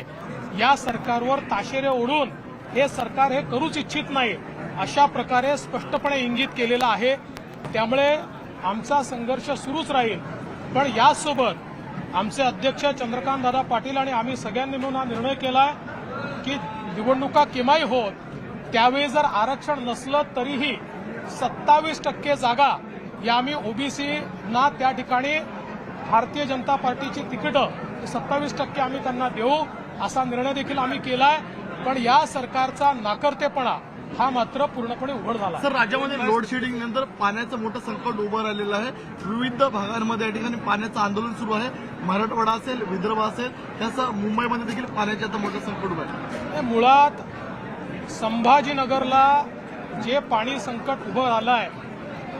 या सरकारवर ताशेरे ओढून हे सरकार हे करूच इच्छित नाही अशा प्रकारे स्पष्टपणे इंगित केलेलं आहे. त्यामुळे आमचा संघर्ष सुरूच राहील. पण यासोबत आमचे अध्यक्ष चंद्रकांत दादा पाटील आणि आम्ही सगळ्यांनी मिळून हा निर्णय केला की निवडणुका केव्हाही होत त्यावेळी जर आरक्षण नसलं तरीही 27% जागा या आम्ही ओबीसीना त्या ठिकाणी भारतीय जनता पार्टीची तिकीटं 27% आम्ही त्यांना देऊ असा निर्णय देखील आम्ही केलाय. पण या सरकारचा नाकर्तेपणा हा मात्र पूर्णपणे उघड झाला. सर, राज्यामध्ये लोड शेडिंग नंतर पाण्याचं मोठं संकट उभं राहिलेलं आहे. विविध भागांमध्ये या ठिकाणी पाण्याचं आंदोलन सुरू आहे. मराठवाडा असेल, विदर्भ असेल, त्याचं मुंबईमध्ये देखील पाण्याचं आता मोठं संकट उभं आहे. मुळात संभाजीनगरला जे पाणी संकट उभं आलं आहे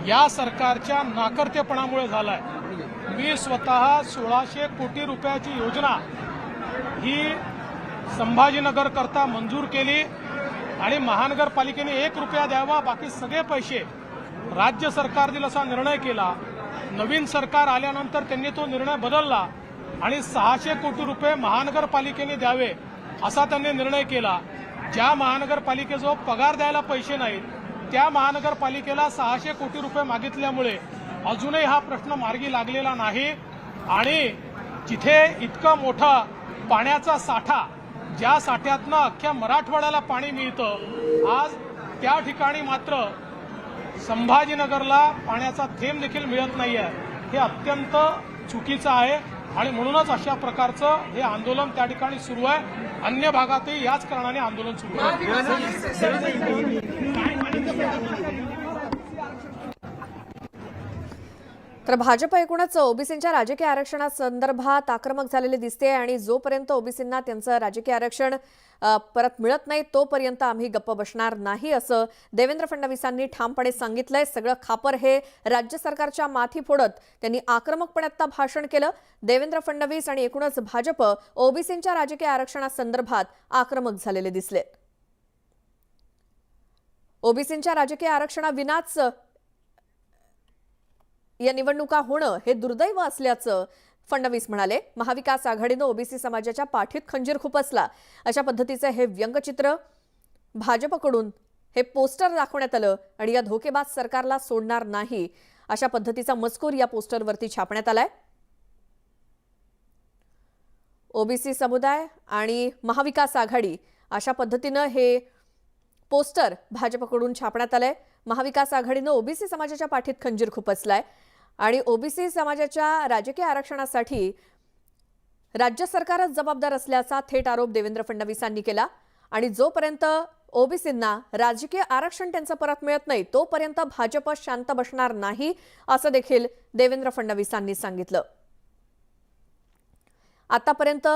या सरकारच्या नाकर्तेपणामुळे झालाय. मी स्वतः 1600 कोटी रुपयाची योजना ही संभाजीनगर करता मंजूर केली आणि महानगरपालिकेने 1 रुपया द्यावा, बाकी सगळे पैसे राज्य सरकार देईल असा निर्णय केला. नवीन सरकार आल्यानंतर त्यांनी तो निर्णय बदलला आणि 600 कोटी रुपये महानगरपालिकेने द्यावे असा त्यांनी निर्णय केला. ज्या महानगरपालिकेजवळ पगार द्यायला पैसे नाहीत त्या महानगरपालिकेला 600 कोटी रुपये मागितल्यामुळे अजूनही हा प्रश्न मार्गी लागलेला नाही. आणि जिथे इतका मोठा पाण्याचा साठा, ज्या साठ्यातनं अख्ख्या मराठवाड्याला पाणी मिळतं, आज त्या ठिकाणी मात्र संभाजीनगरला पाण्याचा थेंब देखील मिळत नाहीये. हे अत्यंत चुकीचं आहे आणि म्हणूनच अशा प्रकारचं हे आंदोलन त्या ठिकाणी सुरू आहे. अन्य भागातही याच कारणाने आंदोलन सुरू आहे. तर भाजप एकूणच ओबीसींच्या राजकीय आरक्षणासंदर्भात आक्रमक झालेले दिसते आणि जोपर्यंत ओबीसींना त्यांचं राजकीय आरक्षण परत मिळत नाही तोपर्यंत आम्ही गप्प बसणार नाही असं देवेंद्र फडणवीसांनी ठामपणे सांगितलंय. सगळं खापर हे राज्य सरकारच्या माथी फोडत त्यांनी आक्रमकपणे आता भाषण केलं. देवेंद्र फडणवीस आणि एकूणच भाजप ओबीसींच्या राजकीय आरक्षणासंदर्भात आक्रमक झालेले दिसले. ओबीसींच्या राजकीय आरक्षणाविनाच या निवडणुका होणं हे दुर्दैव असल्याचं फडणवीस म्हणाले. महाविकास आघाडीनं ओबीसी समाजाच्या पाठीत खंजीर खुपसला अशा पद्धतीचं हे व्यंगचित्र भाजपकडून हे पोस्टर दाखवण्यात आलं आणि या धोकेबाज सरकारला सोडणार नाही अशा पद्धतीचा मजकूर या पोस्टरवरती छापण्यात आलाय. ओबीसी समुदाय आणि महाविकास आघाडी अशा पद्धतीनं हे पोस्टर भाजपकडून छापण्यात आलंय. महाविकास आघाडीनं ओबीसी समाजाच्या पाठीत खंजीर खुपसलाय आणि ओबीसी समाजाच्या राजकीय आरक्षणासाठी राज्य सरकारच जबाबदार असल्याचा थेट आरोप देवेंद्र फडणवीसांनी केला. आणि जोपर्यंत ओबीसींना राजकीय आरक्षण त्यांचं परत मिळत नाही तोपर्यंत भाजप शांत बसणार नाही असं देखील देवेंद्र फडणवीसांनी सांगितलं. आतापर्यंत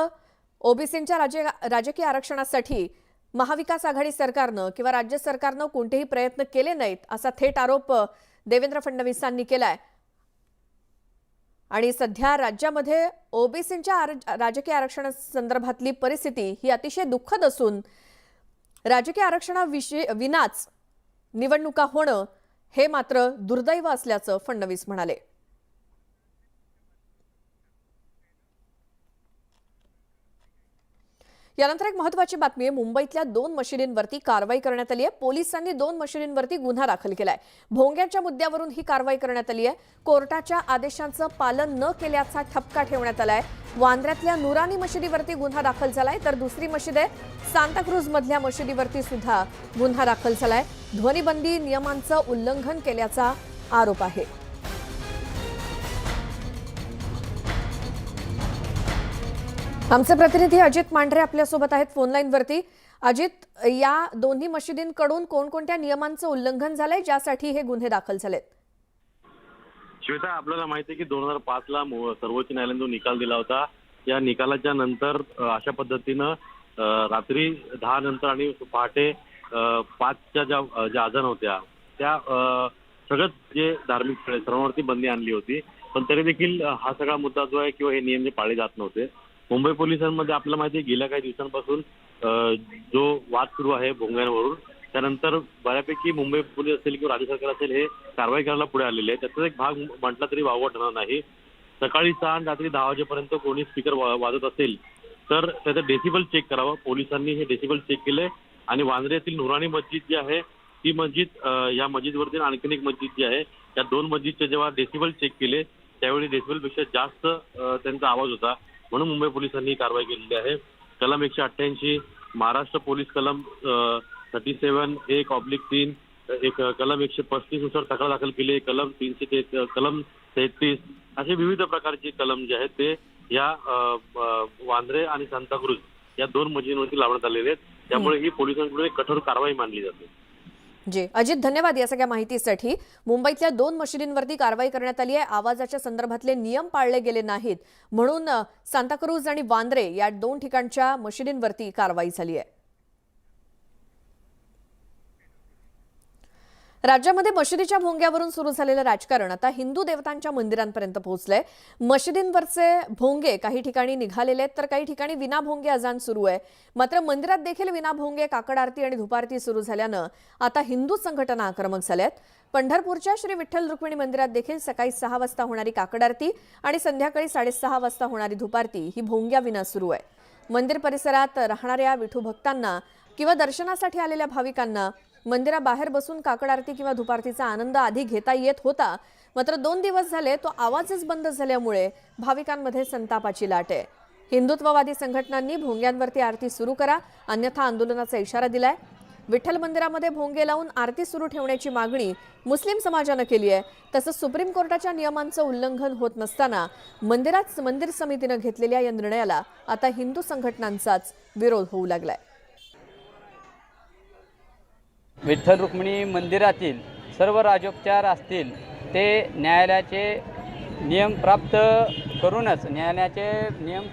ओबीसींच्या राजकीय आरक्षणासाठी महाविकास आघाडी सरकारनं किंवा राज्य सरकारनं कोणतेही प्रयत्न केले नाहीत असा थेट आरोप देवेंद्र फडणवीसांनी केलाय. आणि सध्या राज्यामध्ये ओबीसींच्या राजकीय आरक्षणासंदर्भातली परिस्थिती ही अतिशय दुःखद असून राजकीय आरक्षणाविनाच निवडणुका होणं हे मात्र दुर्दैव असल्याचं फडणवीस म्हणाले. यानंतर एक महत्त्वाची बातमी आहे. मुंबईतल्या 2 मशिदींवरती कारवाई करण्यात आली आहे. पोलिसांनी 2 मशिदींवरती गुन्हा दाखल केलाय. भोंग्याच्या मुद्द्यावरून ही कारवाई करण्यात आली आहे. कोर्टाच्या आदेशांचं पालन न केल्याचा ठपका ठेवण्यात आलाय. वांद्र्यातल्या नुरानी मशिदीवरती गुन्हा दाखल झालाय तर दुसरी मशीद आहे सांताक्रूज मधल्या मशिदीवरती सुद्धा गुन्हा दाखल झालाय. ध्वनिबंदी नियमांचं उल्लंघन केल्याचा आरोप आहे. आमचे प्रतिनिधी अजित मांढरे आपल्यासोबत आहेत फोनलाईनवरती. अजित, या दोन्ही मशिदींकडून कोणकोणत्या नियमांचं उल्लंघन झालंय ज्यासाठी हे गुन्हे दाखल झालेत? श्वेता, आपल्याला माहिती आहे की 2005ला सर्वोच्च न्यायालयाने जो निकाल दिला होता या निकालाच्या नंतर अशा पद्धतीनं रात्री 10 नंतर आणि पहाटे 5च्या ज्या अजान होत्या त्या सगळंच जे धार्मिक स्थळे सर्वांवरती बंदी आणली होती. पण तरी देखील हा सगळा मुद्दा जो आहे किंवा हे नियम जे पाळले जात नव्हते. मुंबई पोलिसांमध्ये आपल्याला माहिती आहे गेल्या काही दिवसांपासून जो वाद सुरू आहे भोंग्यांवरून त्यानंतर बऱ्यापैकी मुंबई पोलीस असेल किंवा राज्य सरकार असेल हे कारवाई करायला पुढे आलेले आहे. त्याचा एक भाग म्हटला तरी वावगं ठरणार नाही. सकाळी 6 आणि रात्री 10 वाजेपर्यंत कोणी स्पीकर वाजत असेल तर त्याचं डेसिबल चेक करावं. पोलिसांनी हे डेसिबल चेक केले आणि वांद्र्यातील नुरानी मस्जिद जी आहे ती मस्जिद या मस्जिदवरती आणखीन एक मस्जिद जी आहे या 2 मस्जिदचे जेव्हा डेसिबल चेक केले त्यावेळी डेसिबलपेक्षा जास्त त्यांचा आवाज होता. म्हणून मुंबई पोलिसांनी ही कारवाई केलेली आहे. कलम 188 महाराष्ट्र पोलीस कलम 37(1)(3) एक कलम 135 नुसार तक्रार दाखल केली. कलम 300 कलम 33 असे विविध प्रकारचे कलम जे आहेत ते या वांद्रे आणि सांताक्रूज या 2 मशिदींवरती लावण्यात आलेले आहेत. त्यामुळे ही पोलिसांकडून एक कठोर कारवाई मानली जाते. जी अजित, धन्यवाद या सगळ्या माहितीसाठी. मुंबईतल्या 2 मशिदींवरती कारवाई करण्यात आली आहे. आवाजाच्या संदर्भातले नियम पाळले गेले नाहीत म्हणून सांताक्रूज आणि वांद्रे या 2 ठिकाणच्या मशिदींवरती कारवाई झाली आहे. राज्यामध्ये मशिदीच्या भोंग्यावरून सुरू झालेलं राजकारण आता हिंदू देवतांच्या मंदिरांपर्यंत पोहोचलंय. मशिदींवरचे भोंगे काही ठिकाणी निघालेले आहेत तर काही ठिकाणी विनाभोंगे अजान सुरू आहे. मात्र मंदिरात देखील विनाभोंगे काकड आरती आणि धुपारती सुरू झाल्यानं आता हिंदू संघटना आक्रमक झाल्यात. पंढरपूरच्या श्री विठ्ठल रुक्मिणी मंदिरात देखील सकाळी 6 वाजता होणारी काकड आरती आणि संध्याकाळी 6:30 वाजता होणारी धुपारती ही भोंग्याविना सुरू आहे. मंदिर परिसरात राहणाऱ्या विठू भक्तांना किंवा दर्शनासाठी आलेल्या भाविकांना मंदिराबाहेर बसून काकड आरती किंवा धुपारतीचा आनंद आधी घेता येत होता. मात्र 2 दिवस झाले तो आवाजच बंद झाल्यामुळे भाविकांमध्ये संतापाची लाट आहे. हिंदुत्ववादी संघटनांनी भोंग्यांवरती आरती सुरू करा अन्यथा आंदोलनाचा इशारा दिलाय. विठ्ठल मंदिरामध्ये भोंगे लावून आरती सुरू ठेवण्याची मागणी मुस्लिम समाजानं केली आहे. तसंच सुप्रीम कोर्टाच्या नियमांचं उल्लंघन होत नसताना मंदिर समितीनं घेतलेल्या या निर्णयाला आता हिंदू संघटनांचाच विरोध होऊ लागलाय. विठ्ठल रुक्मिणी मंदिरातील सर्व राजोपचार असतील ते न्यायालयाचे नियम प्राप्त करूनच न्यायालयाचे नियम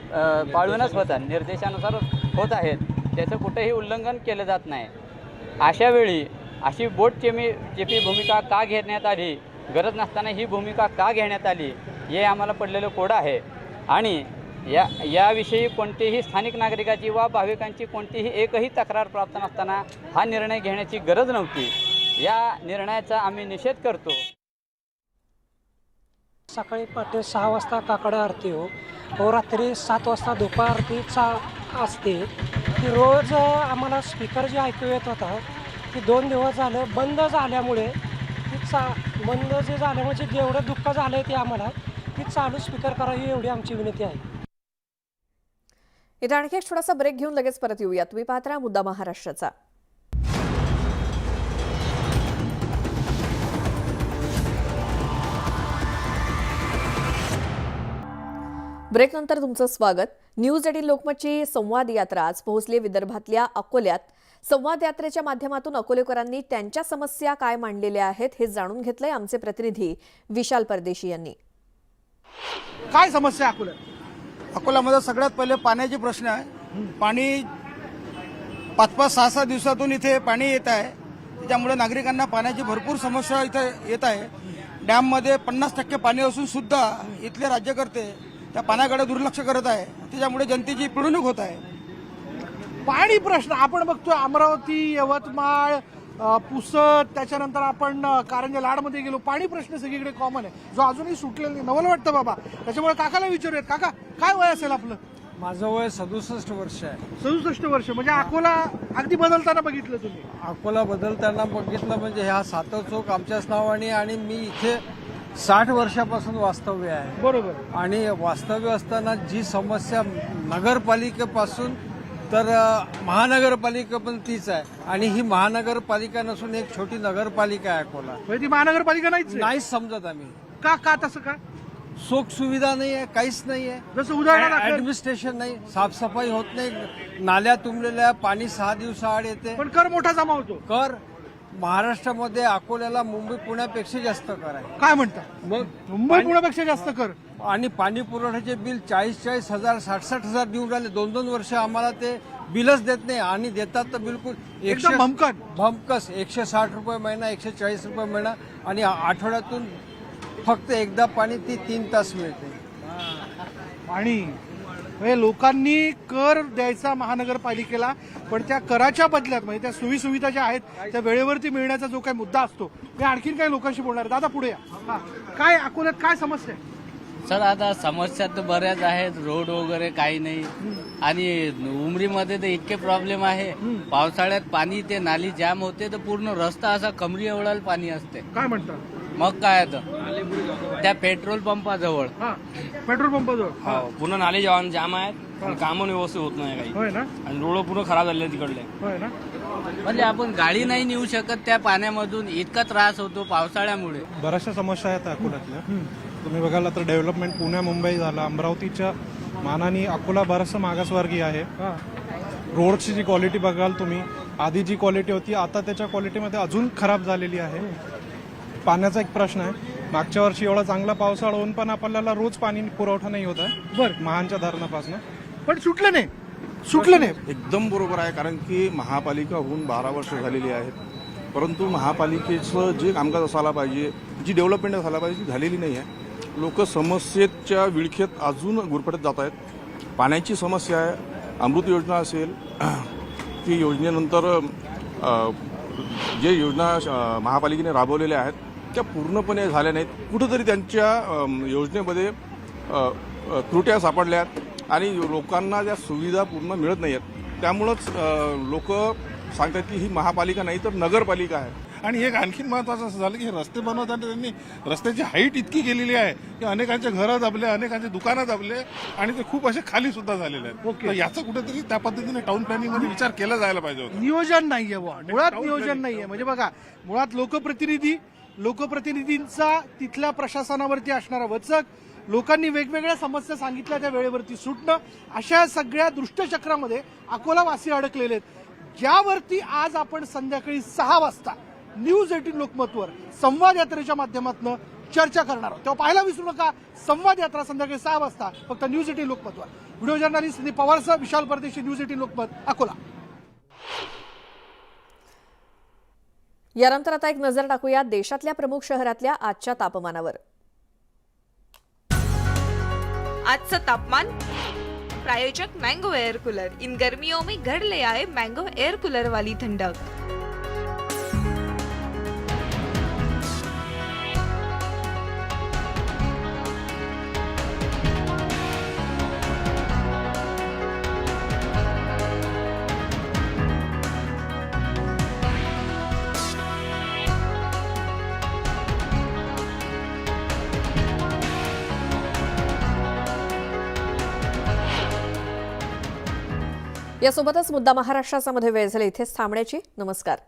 पाळूनच होतात, निर्देशानुसार होत आहेत. त्याचं कुठेही उल्लंघन केलं जात नाही. अशा वेळी अशी बोटचेपी भूमिका का घेण्यात आली, गरज नसताना ही भूमिका का घेण्यात आली, हे आम्हाला पडलेलं कोड आहे. आणि याविषयी कोणतेही स्थानिक नागरिकाची वा भाविकांची कोणतीही एकही तक्रार प्राप्त नसताना हा निर्णय घेण्याची गरज नव्हती. या निर्णयाचा आम्ही निषेध करतो. सकाळी पहाटे 6 वाजता काकड आरती हो रात्री 7 वाजता धुपा आरती असते. ती रोज आम्हाला स्पीकर जे ऐकू येत होता ती 2 दिवस झालं बंद झाल्यामुळे बंद जे झालं म्हणजे जेवढं दुःख झालं आहे ते आम्हाला ती चालू स्पीकर करावी एवढी आमची विनंती आहे. इथं आणखी एक छोटासा ब्रेक घेऊन लगेच परत येऊया. तुम्ही पाहत राहा मुद्दा महाराष्ट्राचा. ब्रेकनंतर तुमचं स्वागत. न्यूज 18 लोकमतची संवाद यात्रा आज पोहोचली विदर्भातल्या अकोल्यात. संवाद यात्रेच्या माध्यमातून अकोलेकरांनी त्यांच्या समस्या काय मांडलेल्या आहेत हे जाणून घेतलंय आमचे प्रतिनिधी विशाल परदेशी यांनी. काय समस्या अकोल्यात? अकोल्यामध्ये सगळ्यात पहिले पाण्याचे प्रश्न आहे. पाणी 5-5, 6-6 दिवसातून इथे पाणी येत आहे. त्याच्यामुळे नागरिकांना पाण्याची भरपूर समस्या इथे येत आहे. डॅममध्ये 50% पाणी असून सुद्धा इथले राज्यकर्ते त्या पाण्याकडे दुर्लक्ष करत आहे. त्याच्यामुळे जनतेची पिळवणूक होत आहे. पाणी प्रश्न आपण बघतोय अमरावती, यवतमाळ, पुसद, त्याच्यानंतर आपण कारंजा लाडमध्ये गेलो. पाणी प्रश्न सगळीकडे कॉमन आहे जो अजूनही सुटलेला नाही. नवल वाटतं बाबा. त्याच्यामुळे काकाला विचारूयात. काका काय वय असेल आपलं? माझं वय 67 वर्ष आहे. 67 वर्ष म्हणजे अकोला अगदी बदलताना बघितलं तुम्ही? अकोला बदलताना बघितलं म्हणजे हा सातव चौक आमच्याच नावाने आणि मी इथे 60 वर्षापासून वास्तव्य आहे. बरोबर. आणि वास्तव्य असताना जी समस्या नगरपालिकेपासून तर महानगरपालिका पण तीच आहे. आणि ही महानगरपालिका नसून एक छोटी नगरपालिका आहे अकोला. ती महानगरपालिका नाहीच समजत आम्ही. का तसं का? सुख सुविधा नाही आहे, काहीच नाही आहे. जसं उदाहरणार्थ ऍडमिनिस्ट्रेशन नाही, साफसफाई होत नाही, नाल्या तुंबलेल्या, पाणी 6 दिवसाआड येते. पण कर मोठा जमा होतो. कर महाराष्ट्रामध्ये अकोल्याला मुंबई पुण्यापेक्षा जास्त कर आहे. काय म्हणता? मग मुंबई पुण्यापेक्षा जास्त कर. आणि पाणी पुरवठ्याचे बिल 40-40 हजार 60-60 हजार देऊन राहिले. 2-2 वर्ष आम्हाला ते बिलच देत नाही. आणि देतात तर बिलकुल भमकस 160 रुपये महिना, 140 रुपये महिना. आणि आठवड्यातून फक्त एकदा पाणी ती 3 तास मिळते. आणि लोकांनी कर द्यायचा महानगरपालिकेला, पण त्या कराच्या बदल्यात म्हणजे त्या सुविधा ज्या आहेत त्या वेळेवरती मिळण्याचा जो काही मुद्दा असतो. मी आणखीन काही लोकांशी बोलणार. दादा पुढे या. काय अकोल्यात काय समस्या आहे? सर आता समस्या तर बऱ्याच आहेत. रोड वगैरे काही नाही. आणि उमरीमध्ये तर इतके प्रॉब्लेम आहे. पावसाळ्यात पाणी ते नाली जाम होते तर पूर्ण रस्ता असा कमरी एवढा पाणी असते. काय म्हणतात? मग काय तर त्या पेट्रोल पंपाजवळ पूर्ण नाले जाम आहेत आणि कामं व्यवस्थित होत नाही काही. आणि रोड पूर्ण खराब झाले तिकडले. म्हणजे आपण गाडी नाही नेऊ शकत त्या पाण्यामधून. इतका त्रास होतो पावसाळ्यामुळे. बऱ्याचशा समस्या आहेत अकोल्यातल्या. तुम्ही बघायला तर डेव्हलपमेंट पुण्या मुंबई झालं, अमरावतीच्या मानाने अकोला बरंचसं मागासवर्गीय आहे. रोडची जी क्वालिटी बघाल तुम्ही, आधी जी क्वालिटी होती आता त्याच्या क्वालिटीमध्ये अजून खराब झालेली आहे. पाण्याचा एक प्रश्न आहे. मागच्या वर्षी एवढा चांगला पावसाळा होऊन पण आपल्याला रोज पाणी पुरवठा नाही होत आहे महानच्या धरणापासून. पण सुटलं नाही. एकदम बरोबर आहे. कारण की महापालिका होऊन 12 वर्ष झालेली आहेत. परंतु महापालिकेचं जे कामकाज असायला पाहिजे, जी डेव्हलपमेंट असायला पाहिजे ती झालेली नाही आहे. लोक समस्येच्या विळखेत अजून गुरफटत जात आहेत. पाण्याची समस्या आहे. अमृत योजना असेल, ती योजनेनंतर जे योजना महापालिकेने राबवलेल्या आहेत त्या पूर्णपणे झाल्या नाहीत. कुठंतरी त्यांच्या योजनेमध्ये त्रुट्या सापडल्यात आणि लोकांना त्या सुविधा पूर्ण मिळत नाही आहेत. त्यामुळंच लोक सांगतात की ही महापालिका नाही तर नगरपालिका आहे. आणि एक आणखीन महत्वाचं असं झालं की हे रस्ते बनवताना त्यांनी रस्त्याची हाईट इतकी केलेली आहे की अनेकांच्या घरं दाबले, अनेकांचे दुकानं दाबले आणि ते खूप असे खाली सुद्धा झालेले आहेत. तर याचं कुठेतरी त्या पद्धतीने टाउन प्लॅनिंग मध्ये विचार केला जायला पाहिजे होता. नियोजन नाहीये बुवा, मुळात नियोजन नाहीये. म्हणजे बघा, मुळात लोकप्रतिनिधींचा तिथल्या प्रशासनावरती असणारा वचक, लोकांनी वेगवेगळ्या समस्या सांगितल्या त्या वेळेवरती सुटणं, अशा सगळ्या दुष्टचक्रामध्ये अकोलावासी अडकलेले आहेत, ज्यावरती आज आपण संध्याकाळी 6 वाजता न्यूज 18 लोकमतवर संवाद यात्रेच्या माध्यमातून चर्चा करणार आहोत. तेव्हा पाहायला विसरू नका, संवाद यात्रा संध्याकाळी 6 वाजता फक्त न्यूज 18 लोकमतवर. व्हिडिओ जर्नलिस्ट संदीप पवारसह विशाल परदेशी, न्यूज 18 लोकमत, अकोला. यानंतर आता एक नजर टाकूया देशातल्या प्रमुख शहरातल्या आजच्या तापमानावर. आजचं तापमान प्रायोजक मैंगो एयर कूलर. इन गर्मियों में घर ले आए मैंगो एयर कूलर वाली ठंडक. यासोबतच मुद्दा महाराष्ट्राचा मध्ये वेळ झाली इथेच थांबण्याची. नमस्कार.